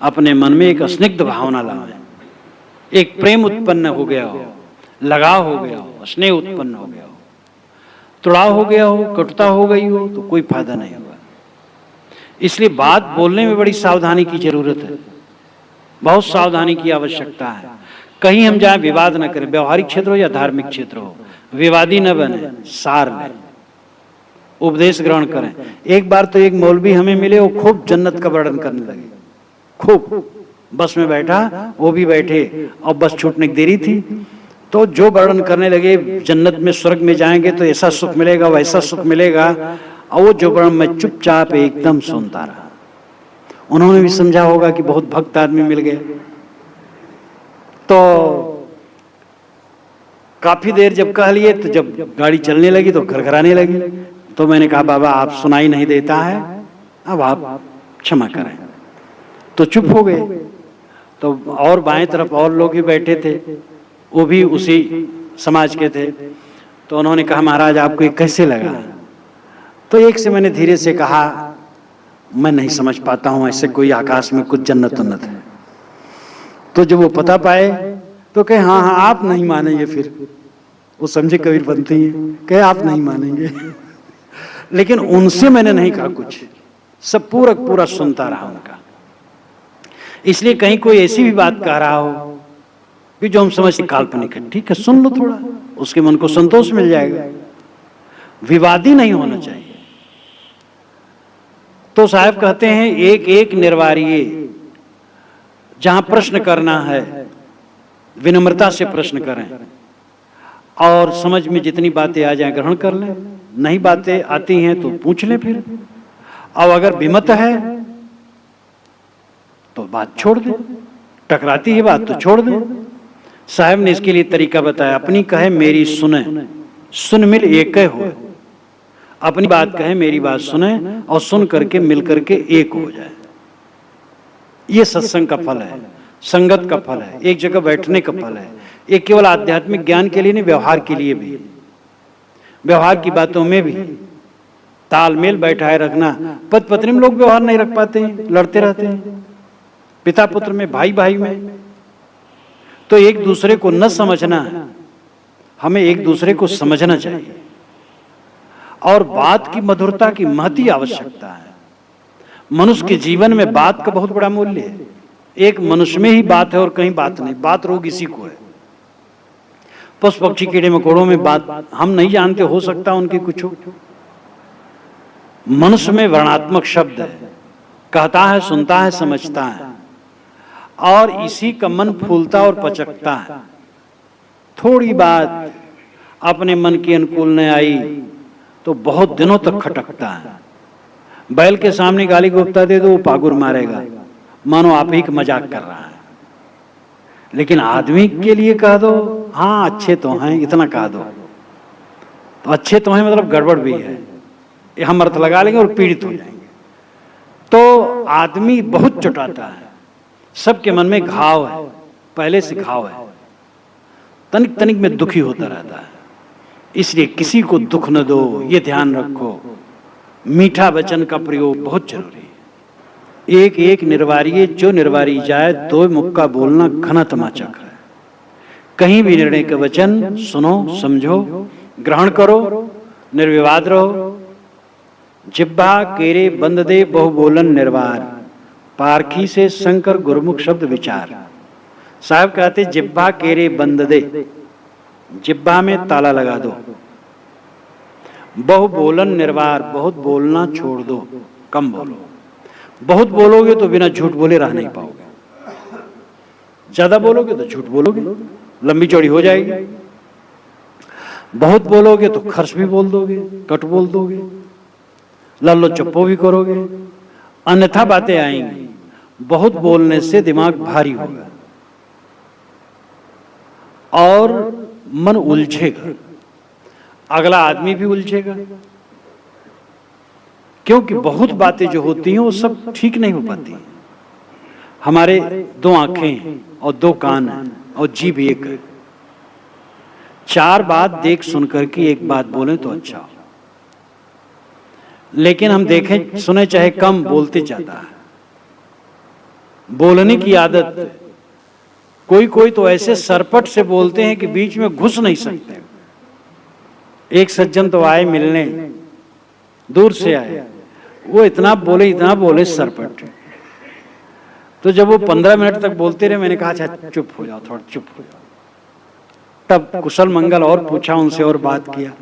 अपने मन में एक स्निग्ध भावना लाएं, एक प्रेम उत्पन्न हो गया हो, लगाव हो गया हो, स्नेह उत्पन्न हो गया हो। तुड़ाव हो गया हो, कटुता हो गई हो तो कोई फायदा नहीं होगा। इसलिए बात बोलने में बड़ी सावधानी की जरूरत है, बहुत सावधानी की आवश्यकता है। कहीं हम जाए विवाद न करें, व्यवहारिक क्षेत्र हो या धार्मिक क्षेत्र हो, विवादी न बने, सार लें, उपदेश ग्रहण करें। एक बार तो एक मौलवी हमें मिले, वो खूब जन्नत का वर्णन करने लगे, खूब। बस में बैठा, वो भी बैठे और बस छूटने की देरी थी, तो जो वर्णन करने लगे जन्नत में स्वर्ग में जाएंगे तो ऐसा सुख मिलेगा, वैसा सुख मिलेगा, और वो जो वर्णन मैं चुपचाप एकदम सुनता रहा। उन्होंने भी समझा होगा कि बहुत भक्त आदमी मिल गए। तो काफी देर जब कह लिए तो जब गाड़ी चलने लगी तो घरघराने लगी। तो मैंने कहा बाबा आप सुनाई नहीं देता है, अब आप क्षमा करें। तो चुप हो गए। तो और बाएं तरफ और लोग भी बैठे थे, वो भी उसी समाज के थे। तो उन्होंने कहा महाराज आपको ये कैसे लगा? तो एक से मैंने धीरे से कहा मैं नहीं समझ पाता हूं ऐसे कोई आकाश में कुछ जन्नत उन्नत है। तो जब वो पता पाए तो कहे हाँ हाँ आप नहीं मानेंगे। फिर वो समझे कबीरपंथी है, कहे आप नहीं मानेंगे। लेकिन उनसे मैंने नहीं कहा कुछ, सब पूरा सुनता रहा उनका। इसलिए कहीं कोई ऐसी भी बात कह रहा हो कि जो हम समझते काल्पनिक है, ठीक है सुन लो, थोड़ा उसके मन को संतोष मिल जाएगा। विवादी नहीं होना चाहिए। तो साहब कहते हैं एक एक निर्वारिये, जहां प्रश्न करना है विनम्रता से प्रश्न करें और समझ में जितनी बातें आ जाए ग्रहण कर लें, नहीं बातें आती हैं तो पूछ लें फिर, और अगर विमत है तो बात छोड़ दें, टकराती है बात तो छोड़ दें। साहब ने इसके लिए तरीका बताया, अपनी कहे मेरी सुने, सुन मिल एक हो। अपनी बात कहे मेरी बात सुने और सुन करके मिल करके एक हो जाए। ये सत्संग का फल है, संगत का फल है, एक जगह बैठने का फल है। ये केवल आध्यात्मिक ज्ञान के लिए नहीं, व्यवहार के लिए भी, व्यवहार की बातों में भी तालमेल बैठाए रखना। पति पत्नी में लोग व्यवहार नहीं रख पाते हैं, लड़ते रहते हैं, पिता पुत्र में, भाई भाई में। तो एक दूसरे को न समझना, हमें एक दूसरे को समझना चाहिए। और बात की मधुरता की महती आवश्यकता है। मनुष्य के जीवन में बात का बहुत बड़ा मूल्य है। एक मनुष्य में ही बात है और कहीं बात नहीं, बात रोग इसी को है। पशु पक्षी कीड़े मकोड़ों में बात हम नहीं जानते, हो सकता उनके कुछ हो। मनुष्य में वर्णात्मक शब्द है, कहता है, सुनता है, समझता है, और इसी का मन फूलता और पचकता है। थोड़ी बात अपने मन के अनुकूल न आई तो बहुत दिनों तक खटकता है। बैल के सामने गाली गुप्ता दे दो वो पागुर मारेगा, मानो आप ही का मजाक कर रहा है। लेकिन आदमी के लिए कह दो हाँ अच्छे तो हैं, इतना कह दो तो अच्छे तो हैं मतलब गड़बड़ भी है, ये हम अर्थ लगा लेंगे और पीड़ित हो जाएंगे। तो आदमी बहुत चुटाता है, सबके मन में घाव है, पहले से घाव है, तनिक तनिक में दुखी होता रहता है। इसलिए किसी को दुख न दो, ये ध्यान रखो। मीठा वचन का प्रयोग बहुत जरूरी है। एक एक निर्वारिये जो निर्वारी जाए, दो मुक्का बोलना घना तमाचा है। कहीं भी निर्णय का वचन सुनो, समझो, ग्रहण करो, निर्विवाद रहो। जिब्बा केरे बंद दे बहु बोलन निर्वार, पारखी से शंकर गुरुमुख शब्द विचार। साहब कहते जिब्बा केरे बंद दे, जिब्बा में ताला लगा दो। बहु बोलन निर्वार, बहुत बोलना छोड़ दो, कम बोलो। बहुत बोलोगे तो बिना झूठ बोले रह नहीं पाओगे, ज्यादा बोलोगे तो झूठ बोलोगे, लंबी चौड़ी हो जाएगी। बहुत बोलोगे तो खर्च भी बोल दोगे, कट बोल दोगे, लल्लो चप्पो भी करोगे, अन्यथा बातें आएंगी। बहुत बोलने से दिमाग भारी होगा और मन उलझेगा, अगला आदमी भी उलझेगा, क्योंकि बहुत बातें जो होती हैं वो सब ठीक नहीं हो पाती। हमारे दो आंखें हैं और दो कान हैं, और जीभ एक है। 4 बात देख सुन करके एक बात बोले तो अच्छा हो, लेकिन हम देखें सुने चाहे कम, बोलते ज्यादा है। बोलने की आदत, कोई कोई तो ऐसे सरपट से बोलते हैं कि बीच में घुस नहीं सकते। एक सज्जन तो आए मिलने, दूर से आए, वो इतना बोले सरपट। तो जब वो 15 मिनट तक बोलते रहे, मैंने कहा अच्छा चुप हो जाओ, थोड़ा चुप हो जाओ। तब कुशल मंगल और पूछा उनसे और बात किया।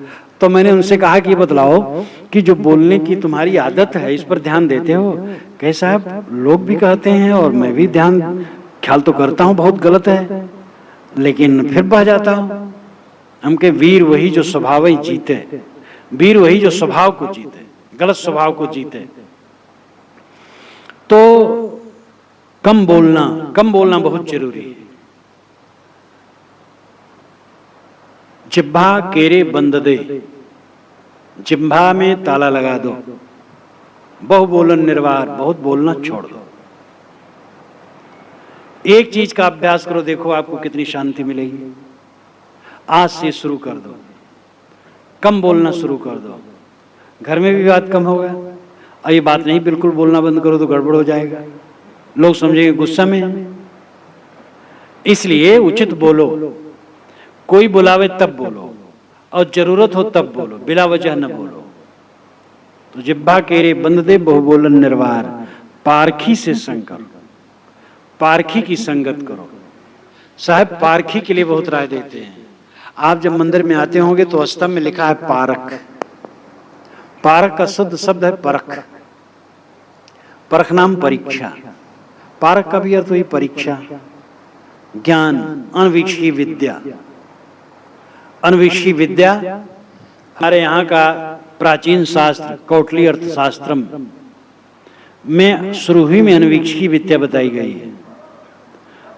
तो मैंने उनसे कहा कि बतलाओ कि जो बोलने की तुम्हारी आदत है, इस पर ध्यान देते हो? कहे साहब लोग भी कहते हैं और मैं भी ख्याल तो करता हूं, बहुत गलत है, लेकिन फिर बह जाता हूं। हमके वीर वही जो स्वभाव ही जीते, वीर वही जो स्वभाव को जीते, गलत स्वभाव को जीते। तो कम बोलना बहुत जरूरी है। जिह्वा केरे बंद दे, जिह्वा में ताला लगा दो। बहु बोलन निर्वार, बहुत बोलना छोड़ दो। एक चीज का अभ्यास करो, देखो आपको कितनी शांति मिलेगी। आज से शुरू कर दो, कम बोलना शुरू कर दो। घर में भी बात कम होगा। और ये बात नहीं बिल्कुल बोलना बंद करो तो गड़बड़ हो जाएगा, लोग समझेंगे गुस्सा में है। इसलिए उचित बोलो, कोई बुलावे तब बोलो, और जरूरत हो तब बोलो, बिला वजह न बोलो। तो जिह्वा केरे बंद दे, बहु बोलन निर्वार। पारखी से संग करो, पारखी की संगत करो। साहब पारखी के लिए बहुत राय देते हैं। आप जब मंदिर में आते होंगे तो स्तंभ में लिखा है पारक। पारक का शुद्ध शब्द है परख। परख नाम परीक्षा। पारक का भी अर्थ हुई परीक्षा, ज्ञान, अनवीक्षी विद्या। अनवीक्षी विद्या हमारे यहाँ का प्राचीन शास्त्र कौटली अर्थशास्त्रम में शुरू ही में अनवीक्षी विद्या बताई गई है।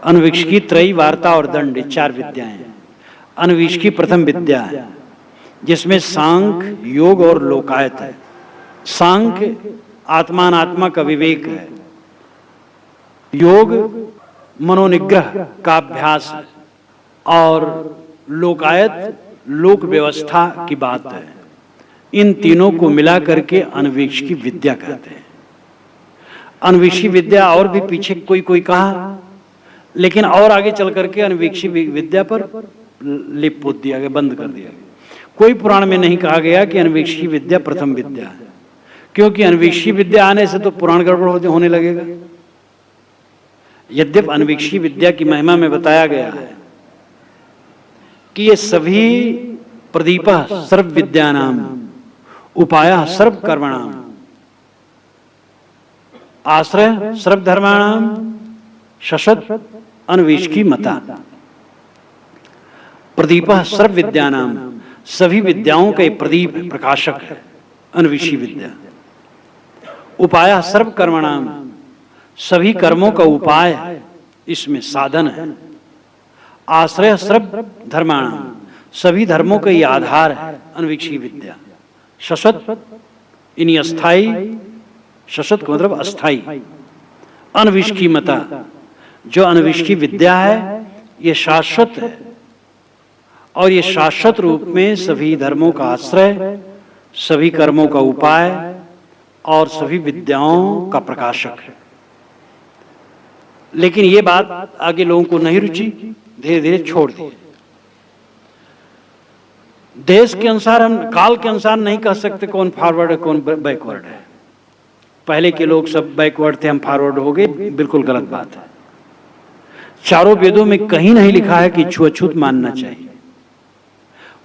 अनवीक्षी त्रयी, वार्ता और दंड, 4 विद्याएं। अनवीक्षी प्रथम विद्या है जिसमें सांख्य, योग और लोकायत है। सांख्य आत्मात्मा का विवेक है, योग मनोनिग्रह का अभ्यास है, और लोकायत लोक व्यवस्था की बात है। इन तीनों को मिला करके अनवीक्षी विद्या कहते हैं। अनवीक्षी विद्या और भी पीछे कोई कहा, लेकिन और आगे चल करके अनवीक्षी विद्या पर लिप पोत दिया गया, बंद कर दिया गया। कोई पुराण में नहीं कहा गया कि अनवीक्षी विद्या प्रथम विद्या है, क्योंकि अनवीक्षी विद्या आने से तो पुराण गड़बड़ होने लगेगा। यद्यप अनवीक्षी विद्या की महिमा में बताया गया है कि ये सभी प्रदीपा सर्व विद्यानाम, उपाया सर्व कर्मणाम, आश्रय सर्व धर्माणाम, शशत अनवीक्षी मता। प्रदीपा सर्व विद्यानाम, सभी विद्याओं का प्रदीप प्रकाशक है अनवीक्षी विद्या। उपाया सर्व कर्मणाम, सभी कर्मों का उपाय इसमें साधन है। आश्रय सर्व धर्माणाम, सभी धर्मों का ये आधार है अनवीक्षी विद्या। शशत इन्हीं अस्थाई, शशत का मतलब अस्थाई। अनवीक्षी मता, जो अनवीक्षी विद्या है ये शाश्वत है, और ये शाश्वत रूप में सभी धर्मों का आश्रय, सभी कर्मों का उपाय और सभी विद्याओं का प्रकाशक है। लेकिन ये बात आगे लोगों को नहीं रुचि, धीरे धीरे छोड़ दी। देश के अनुसार, हम काल के अनुसार नहीं कह सकते कौन फॉरवर्ड है कौन बैकवर्ड है। पहले के लोग सब बैकवर्ड थे, हम फॉरवर्ड हो गए, बिल्कुल गलत बात है। चारों वेदों में कहीं नहीं लिखा है कि छुआछूत मानना चाहिए।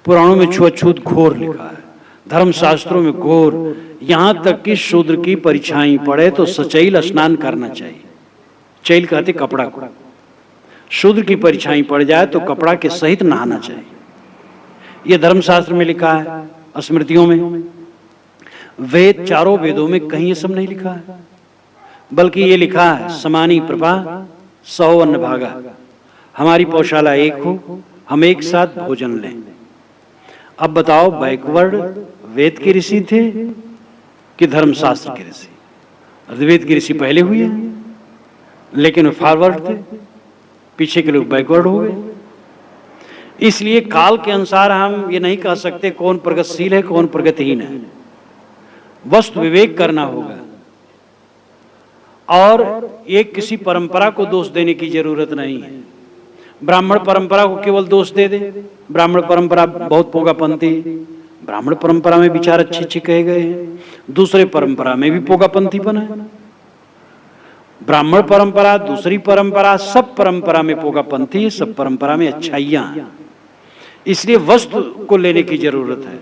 पुराणों में छुआछूत घोर लिखा है, धर्मशास्त्रों में घोर, यहां तक कि शूद्र की परीक्षाएं पड़े तो सचैल स्नान करना चाहिए। चैल कहते कपड़ा को। शूद्र की परीक्षाएं पड़ जाए तो कपड़ा के सहित नहाना चाहिए। यह धर्मशास्त्र में लिखा है, स्मृतियों में। वेद, चारों वेदों में कहीं ये सब नहीं लिखा है, बल्कि ये लिखा है समानी प्रभा 100 अन्न भागा। हमारी पौशाला एक हो, हम एक साथ भोजन लें। अब बताओ बैकवर्ड वेद के ऋषि थे कि धर्मशास्त्र के ऋषि? वेद के ऋषि पहले हुए हैं, लेकिन वे फॉरवर्ड थे, पीछे के लोग बैकवर्ड हो गए। इसलिए काल के अनुसार हम ये नहीं कह सकते कौन प्रगतिशील है कौन प्रगतिहीन है। वस्तु विवेक करना होगा और एक किसी परंपरा को दोष देने की जरूरत नहीं है। ब्राह्मण परंपरा को केवल दोष दे दे, ब्राह्मण परंपरा बहुत पोगापंथी, ब्राह्मण परंपरा में विचार अच्छे अच्छे कहे गए हैं, दूसरे परंपरा में भी पोगापंथीपन है। ब्राह्मण परंपरा, दूसरी परंपरा, सब परंपरा में पोगापंथी, सब परंपरा में अच्छाइयां हैं। इसलिए वस्तु को लेने की जरूरत है।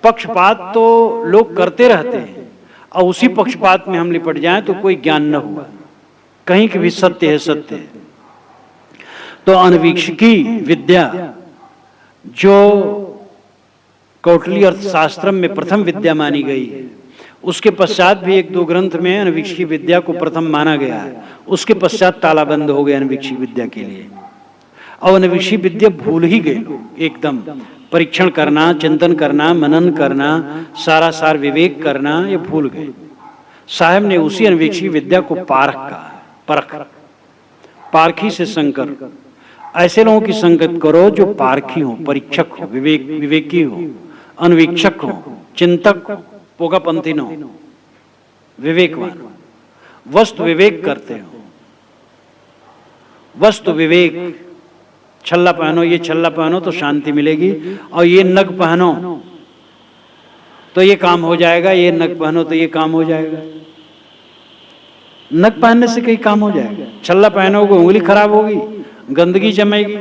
पक्षपात तो लोग करते रहते हैं और उसी पक्षपात में हम लिपट जाएं तो कोई ज्ञान न हुआ। कहीं की भी सत्य है सत्य है। तो अनवीक्षिकी विद्या जो कौटिल्य अर्थशास्त्र में प्रथम विद्या मानी गई है, उसके पश्चात भी एक दो ग्रंथ में अनवीक्षिकी विद्या को प्रथम माना गया है। उसके पश्चात तालाबंद हो गया अनवीक्षिकी विद्या के लिए। और अनवीक्षिकी विद्या भूल ही गए लोग एकदम। परीक्षण करना, चिंतन करना, मनन करना, सारा सार विवेक करना, ये भूल गए। साहब ने उसी अनवीक्षिकी विद्या को पारख कहा, परख, पारखी से संकर। ऐसे लोगों की संगत करो जो पारखी हो, परीक्षक हो, विवेकी हो, अनवीक्षक हो, चिंतक हो, पोगापंथी न हो, विवेकवान हो, वस्तु विवेक करते हो। वस्तु विवेक, छल्ला पहनो, ये छल्ला पहनो तो शांति मिलेगी, और ये नग पहनो तो ये काम हो जाएगा, ये नग पहनो तो ये काम हो जाएगा। नग पहनने से कई काम हो जाएगा। छल्ला पहनोगे उंगली खराब होगी, गंदगी जमेगी,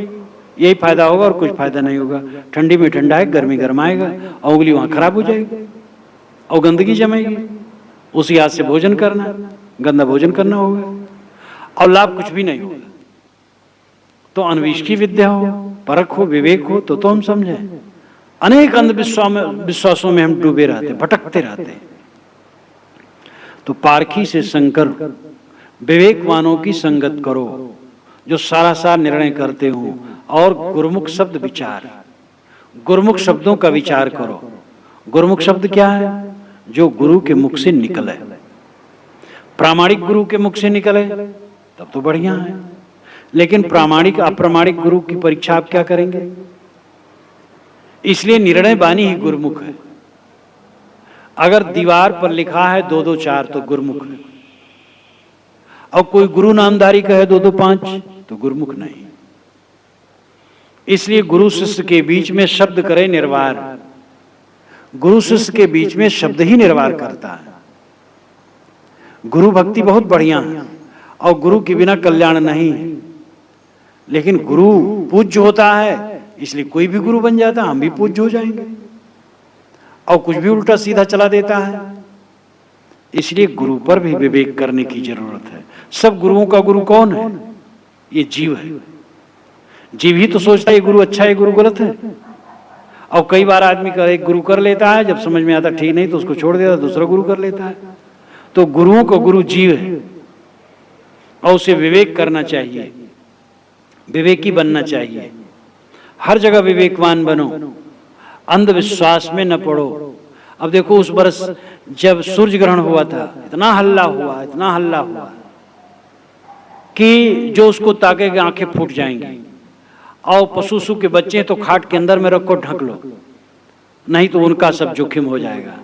यही फायदा होगा और कुछ फायदा नहीं होगा। ठंडी में ठंडा है, गर्मी गर्माएगा और उंगली वहां खराब हो जाएगी और गंदगी जमेगी। उसी हाथ से भोजन करना, गंदा भोजन करना होगा और लाभ कुछ भी नहीं होगा। तो अनवीक्षिकी विद्या हो, परख हो, विवेक हो तो हम समझे। अनेक अंधविश्वासों में हम डूबे रहते, भटकते रहते। तो पारखी से संकर विवेकवानों की संगत करो जो सारा सार निर्णय करते हो, और गुरुमुख शब्द विचार, गुरुमुख शब्दों का विचार करो। गुरुमुख शब्द क्या है? जो गुरु के मुख से निकले। प्रामाणिक गुरु के मुख से निकले तब तो बढ़िया है, लेकिन प्रामाणिक अप्रामाणिक गुरु की परीक्षा आप क्या करेंगे? इसलिए निर्णय वाणी ही गुरुमुख है। अगर दीवार पर लिखा है 2-2 4 तो गुरुमुख है, और कोई गुरु नामधारी का है 2-2 5 तो गुरुमुख नहीं। इसलिए गुरु शिष्य के बीच में शब्द करे निर्वार। गुरु शिष्य के बीच में शब्द ही निर्वार करता है। गुरु भक्ति बहुत बढ़िया है और गुरु के बिना कल्याण नहीं है, लेकिन गुरु पूज्य होता है इसलिए कोई भी गुरु बन जाता है, हम भी पूज्य हो जाएंगे। और कुछ भी उल्टा सीधा चला देता है, इसलिए गुरु पर भी विवेक करने की जरूरत है। सब गुरुओं का गुरु कौन है? ये जीव है। जीव ही तो सोचता है ये गुरु अच्छा है, ये गुरु गलत है। और कई बार आदमी का एक गुरु कर लेता है, जब समझ में आता ठीक नहीं तो उसको छोड़ देता, दूसरा गुरु कर लेता है। तो गुरुओं का गुरु जीव है और उसे विवेक करना चाहिए, विवेकी बनना चाहिए। हर जगह विवेकवान बनो, अंधविश्वास में न पड़ो। अब देखो उस बरस जब सूर्य ग्रहण हुआ था, इतना हल्ला हुआ, इतना हल्ला हुआ कि जो उसको ताकेगा आंखें फूट जाएंगी। और पशु के बच्चे तो खाट के अंदर में रखो, ढक लो, नहीं तो उनका सब जोखिम हो जाएगा।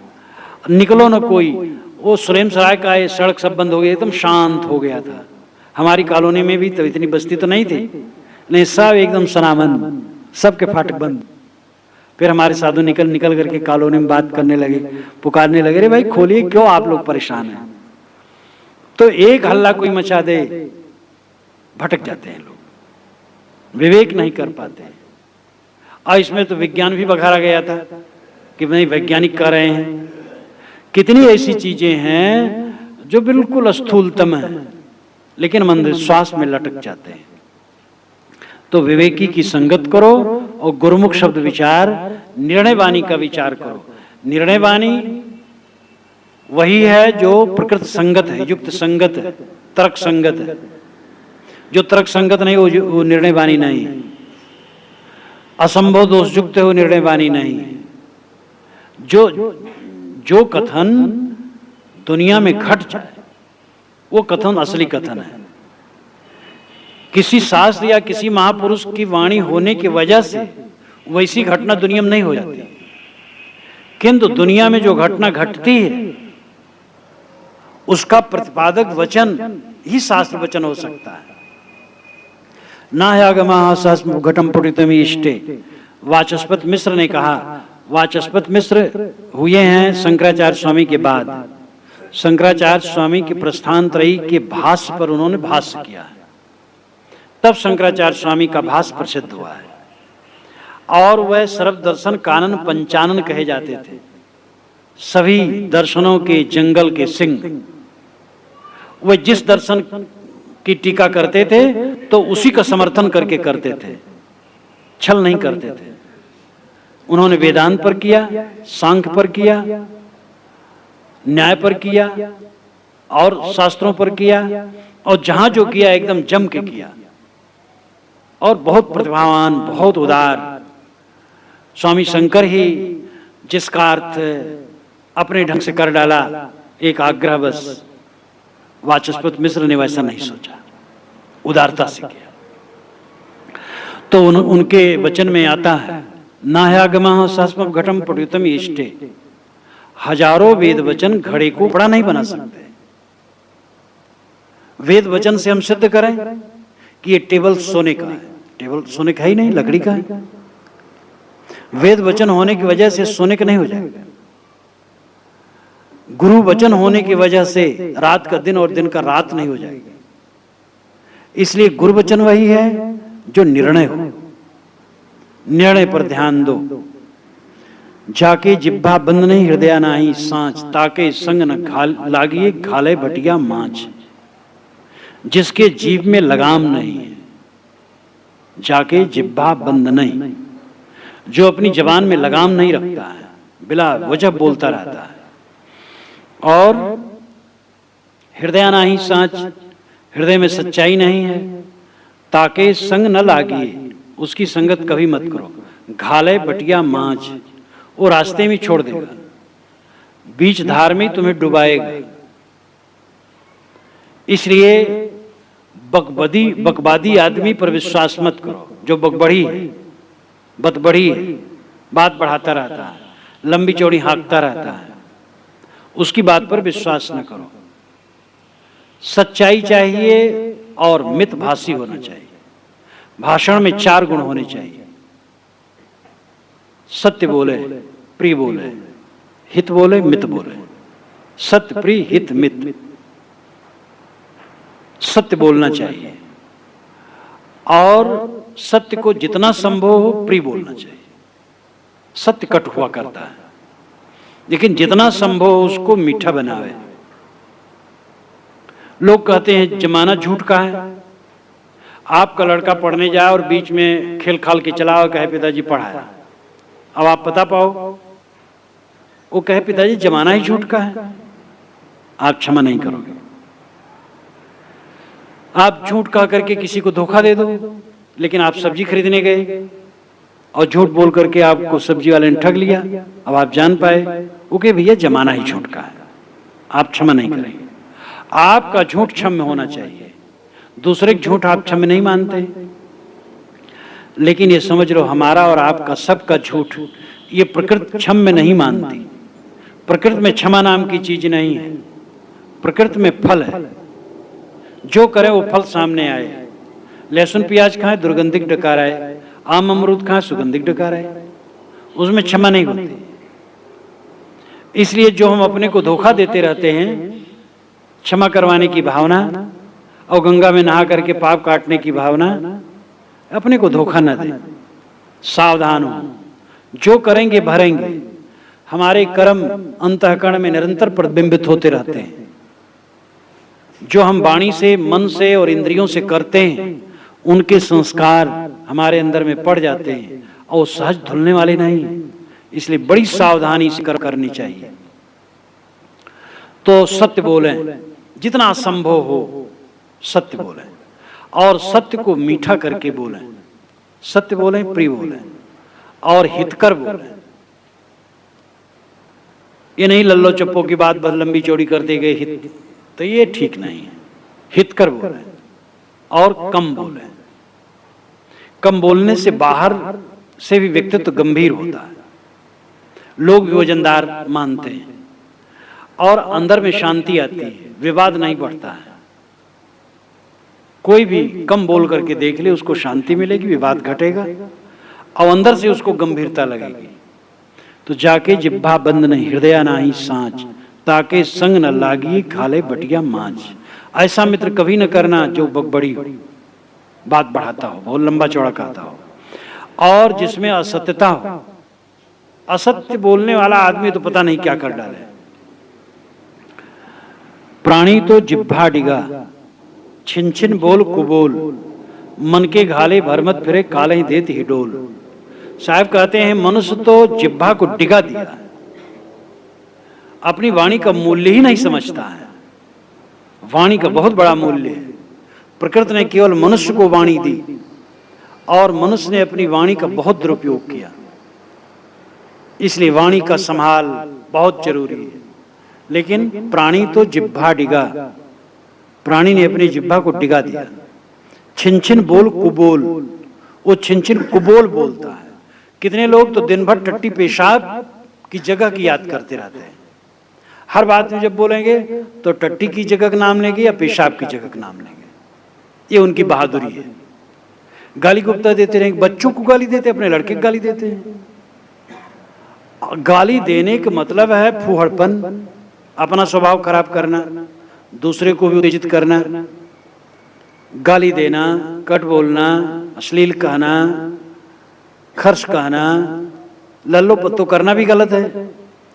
निकलो न कोई। वो सुलेम सराय का ये सड़क सब बंद हो गया, एकदम शांत हो गया था। हमारी कॉलोनी में भी तो इतनी बस्ती तो नहीं थी, नहीं सब एकदम सनामन, सबके फाटक बंद। फिर हमारे साधु निकल करके कॉलोनी में बात करने लगे, पुकारने लगे, रे भाई खोलिए, क्यों आप लोग परेशान हैं? तो एक हल्ला कोई मचा दे, भटक जाते हैं लोग, विवेक नहीं कर पाते। और इसमें तो विज्ञान भी बखारा गया था कि नहीं वैज्ञानिक कर रहे हैं। कितनी ऐसी चीजें हैं जो बिल्कुल स्थूलतम है, लेकिन हम अंधविश्वास में लटक जाते हैं। तो विवेकी की संगत करो और गुरुमुख शब्द विचार, निर्णय वाणी का विचार करो। निर्णय वाणी वही है जो प्रकृत संगत है, युक्त संगत है, तर्क संगत है। जो तर्क संगत नहीं वो निर्णय वाणी नहीं है। असंभव दोष युक्त है वो निर्णय वाणी नहीं है। जो कथन दुनिया में घट जाए वो कथन असली कथन है। किसी शास्त्र या किसी महापुरुष की वाणी होने की वजह से वैसी घटना दुनिया में नहीं हो जाती, किंतु दुनिया में जो घटना घटती है उसका प्रतिपादक वचन ही शास्त्र वचन हो सकता है। नाह्यागमः सहस्र घटम पुटितम इष्टे, वाचस्पत मिश्र ने कहा। वाचस्पत मिश्र हुए हैं शंकराचार्य स्वामी के बाद। शंकराचार्य स्वामी के प्रस्थान त्रयी के भाष्य पर उन्होंने भाष्य किया है, तब शंकराचार्य स्वामी का भाष्य प्रसिद्ध हुआ है। और वह सर्वदर्शन कानन पंचानन कहे जाते थे, सभी दर्शनों के जंगल के सिंह। वह जिस दर्शन की टीका करते थे तो उसी का समर्थन करके करते थे, छल नहीं करते थे। उन्होंने वेदांत पर किया, सांख्य पर किया, न्याय पर किया और शास्त्रों पर किया, और जहां जो किया एकदम जम के किया। और बहुत प्रतिभावान, बहुत उदार स्वामी शंकर ही जिसका अर्थ अपने ढंग से कर डाला एक आग्रह बस, वाचस्पत मिश्र ने वैसा नहीं सोचा, उदारता से किया। तो उनके वचन में आता है, नाह्यागमः सहस्र घटम पुटितम इष्टे, हजारों वेद वचन घड़े को बड़ा नहीं बना सकते। वेद वचन से हम सिद्ध करें कि ये टेबल सोने का है, टेबल सोने का ही नहीं, लकड़ी का है। वेद वचन होने की वजह से सोने का नहीं हो जाएगा। गुरु वचन होने की वजह से रात का दिन और दिन का रात नहीं हो जाएगा। इसलिए गुरु वचन वही है जो निर्णय हो। निर्णय पर ध्यान दो। जाके जिब्भा बंद नहीं हृदय नाही सांच, ताके संग न लागिए घाले भटिया मांच। जिसके जीभ में लगाम नहीं है, जाके जिब्भा बंद नहीं, जो अपनी जबान में लगाम नहीं रखता है, बिला वजह बोलता रहता है। और हृदय नाही सांच, हृदय में सच्चाई नहीं है। ताके संग न लागिए, उसकी संगत कभी मत करो। घाले बटिया मांझ, वो रास्ते में छोड़ देगा, बीच धार में तुम्हें डुबाएगा। इसलिए बकवादी आदमी पर विश्वास मत करो, जो बकबड़ी है, बतबड़ी है, बात बढ़ाता रहता है, लंबी चौड़ी हाँकता रहता है, उसकी बात पर विश्वास न करो। सच्चाई चाहिए और मितभाषी होना चाहिए। भाषण में 4 गुण होने चाहिए। सत्य बोले, प्रिय बोले, हित बोले, मित बोले। सत्य, प्रिय, हित, मित। सत्य बोलना चाहिए और सत्य को जितना संभव हो प्रिय बोलना चाहिए। सत्य कट हुआ करता है, लेकिन जितना संभव हो उसको मीठा बनावे। लोग कहते हैं जमाना झूठ का है। आपका लड़का पढ़ने जाए और बीच में खेल खाल के चला और कहे पिताजी पढ़ाया, अब आप पता पाओ, वो कहे पिताजी जमाना ही झूठ का है, आप क्षमा नहीं करोगे। आप झूठ कह करके किसी को धोखा दे दो, लेकिन आप सब्जी खरीदने गए और झूठ बोल करके आपको सब्जी वाले ने ठग लिया, अब आप जान पाए वो कहे भैया जमाना ही झूठ का है, आप क्षमा नहीं करेंगे। आपका झूठ क्षम्य होना चाहिए, दूसरे के झूठ आप क्षम्य नहीं मानते। लेकिन ये समझ लो हमारा और आपका सबका झूठ ये प्रकृति क्षम्य नहीं मानती। प्रकृति में क्षमा नाम की चीज नहीं है, प्रकृति में फल है। जो करे वो फल सामने आए। लहसुन प्याज खाए दुर्गंधिक डकार आए, आम अमरूद खाए सुगंधिक डकार आए, उसमें क्षमा नहीं होती। इसलिए जो हम अपने को धोखा देते रहते हैं, क्षमा करवाने की भावना और गंगा में नहा करके पाप काटने की भावना, अपने को धोखा न दें। सावधान हो, जो करेंगे भरेंगे। हमारे कर्म अंतःकरण में निरंतर प्रतिबिंबित होते रहते हैं। जो हम वाणी से, मन से और इंद्रियों से करते हैं, उनके संस्कार हमारे अंदर में पड़ जाते हैं और सहज धुलने वाले नहीं। इसलिए बड़ी सावधानी से करनी चाहिए। तो सत्य बोलें, जितना संभव हो सत्य बोलें, और सत्य को मीठा करके बोलें। सत्य बोलें, प्रिय बोलें और हितकर बोलें। ये नहीं लल्लो चप्पो की बात बस लंबी चौड़ी करते गए हित, तो ये ठीक नहीं है। हितकर बोलें, और कम बोलें। कम बोलने से बाहर से भी व्यक्तित्व गंभीर होता है, लोग भी वजनदार मानते हैं और अंदर में शांति आती है, विवाद नहीं बढ़ता है। कोई भी कम बोल करके देख ले, उसको शांति मिलेगी, विवाद घटेगा और अंदर से उसको गंभीरता लगेगी। तो जाके जिब्भा बंद नहीं हृदय नाही सांच, ताके संग न लागी खाले बटिया मांझ। ऐसा मित्र कभी न करना जो बड़ी बात बढ़ाता हो, बहुत लंबा चौड़ा कहता हो और जिसमें असत्यता हो। असत्य बोलने वाला आदमी तो पता नहीं क्या कर डाले। प्राणी तो जिब्भा डिगा, छिन छिन बोल कुबोल, मन के घाले भरमत फिरे काले ही देत ही डोल। साहब कहते हैं मनुष्य तो जिब्भा को डिगा दिया, अपनी वाणी का मूल्य ही नहीं समझता है। वाणी का बहुत बड़ा मूल्य है। प्रकृति ने केवल मनुष्य को वाणी दी और मनुष्य ने अपनी वाणी का बहुत दुरुपयोग किया। इसलिए वाणी का संभाल बहुत जरूरी है। लेकिन प्राणी तो जिब्भा डिगा, प्राणी ने अपनी जिब्भा को डिगा दिया। छिन छिन बोल कुबोल, वो छिन छिन कुबोल बोलता है। कितने लोग तो दिन भर टट्टी पेशाब की जगह की याद करते रहते हैं। हर बात में जब बोलेंगे तो टट्टी की जगह का नाम लेंगे या पेशाब की जगह का नाम लेंगे। ये उनकी बहादुरी है। गाली गुप्ता देते रहेंगे, बच्चों को गाली देते, अपने लड़के को गाली देते हैं। गाली देने का मतलब है फूहड़पन, अपना स्वभाव खराब करना, दूसरे को भी उत्तेजित करना। गाली देना, कट बोलना, अश्लील कहना, खर्च कहना, लल्लो पत्तो करना भी गलत है।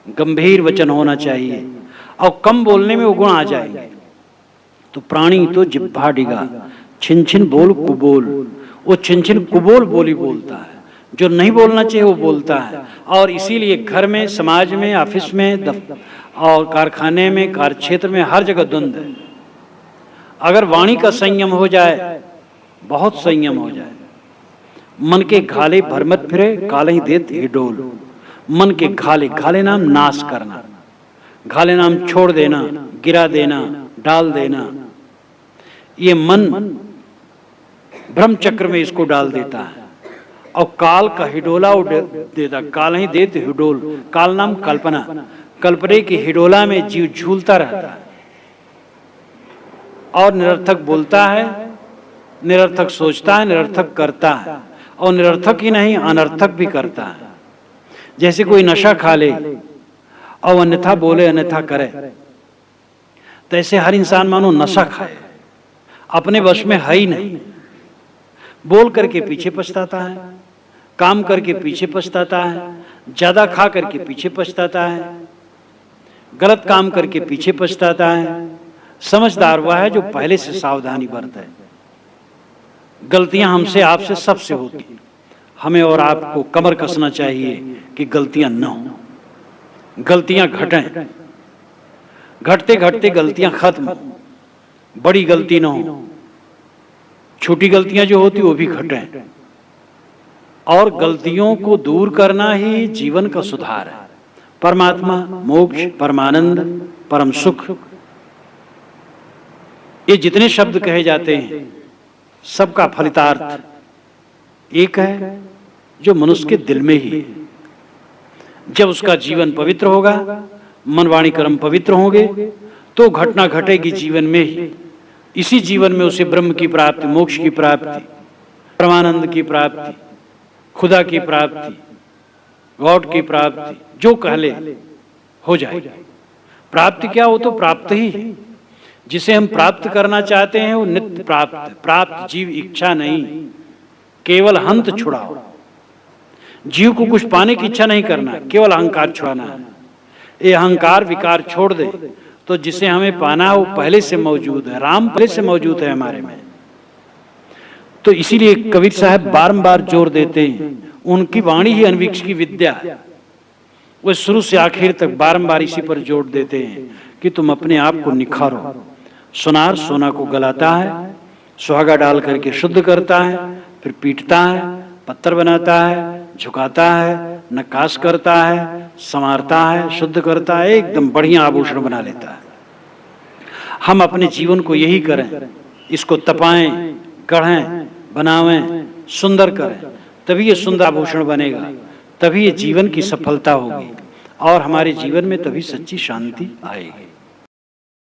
गंभीर वचन होना चाहिए और कम बोलने में वो गुण आ जाएंगे। तो प्राणी तो जिब्भा डिगा, छिन छिन बोल कुबोल, वो छिन छिन कुबोल बोली बोलता है। जो नहीं बोलना चाहिए वो बोलता है। और इसीलिए घर में, समाज में, ऑफिस में और कारखाने में, कार्य क्षेत्र में, हर जगह द्वंद्व है। अगर वाणी का संयम हो जाए, बहुत संयम हो जाए, मन के घाले भरमत फिरे काले ही देत ही डोल। मन के घाले, घाले नाम नाश करना, घाले नाम छोड़ देना, गिरा देना, डाल देना। ये मन भ्रम चक्र में इसको डाल देता है और काल का हिडोला देता। काल ही देत हिडोल, काल नाम कल्पना, कल्पने की हिडोला में जीव झूलता रहता है और निरर्थक बोलता है, निरर्थक सोचता है, निरर्थक करता है और निरर्थक ही नहीं अनर्थक भी करता है। जैसे कोई नशा खा ले और अन्यथा बोले अन्यथा करे, तैसे हर इंसान मानो नशा खाए, अपने वश में है ही नहीं। बोल करके पीछे पछताता है, काम करके पीछे पछताता है, ज्यादा खा करके पीछे पछताता है, गलत काम करके पीछे पछताता है। समझदार वह है जो पहले से सावधानी बरते। गलतियां हमसे, आपसे, सबसे होती। हमें और आपको कमर कसना चाहिए कि गलतियां न हो, गलतियां घटें, घटते घटते गलतियां खत्म, बड़ी गलती न हो, छोटी गलतियां जो होती वो भी घटें। और गलतियों को दूर करना ही जीवन का सुधार है। परमात्मा, मोक्ष, परमानंद, परम सुख, ये जितने शब्द कहे जाते हैं सबका फलितार्थ एक है जो मनुष्य के दिल में ही है। जब उसका जीवन पवित्र होगा, मन वाणी कर्म पवित्र होंगे, तो घटना घटेगी जीवन में ही। इसी जीवन में उसे ब्रह्म की प्राप्ति, मोक्ष की प्राप्ति, परमानंद की प्राप्ति, खुदा की प्राप्ति, गॉड की प्राप्ति, जो कह ले हो जाए। प्राप्ति क्या, वो तो प्राप्त ही है। जिसे हम प्राप्त करना चाहते हैं वो नित्य प्राप्त है। प्राप्त जीव इच्छा नहीं, केवल हंत छुड़ाओ। जीव को कुछ पाने की इच्छा नहीं करना, केवल अहंकार छुड़ाना है। ये अहंकार विकार छोड़ दे तो जिसे हमें पाना है वो पहले से मौजूद है। राम पहले से मौजूद है हमारे में। तो इसीलिए कबीर साहब बारंबार जोर देते हैं, उनकी वाणी ही अनवीक्ष की विद्या है। वो शुरू से आखिर तक बारंबार इसी पर जोर देते हैं कि तुम अपने आप को निखारो। सोनार सोना को गलाता है, सुहागा डाल करके शुद्ध करता है, फिर पीटता है, पत्थर बनाता है, झुकाता है, नक्काश करता है, संवारता है, शुद्ध करता है, एकदम बढ़िया आभूषण बना लेता है। हम अपने जीवन को यही करें, इसको तपाएं, गढ़ें, बनावें, सुंदर करें, तभी ये सुंदर आभूषण बनेगा, तभी ये जीवन की सफलता होगी और हमारे जीवन में तभी सच्ची शांति आएगी।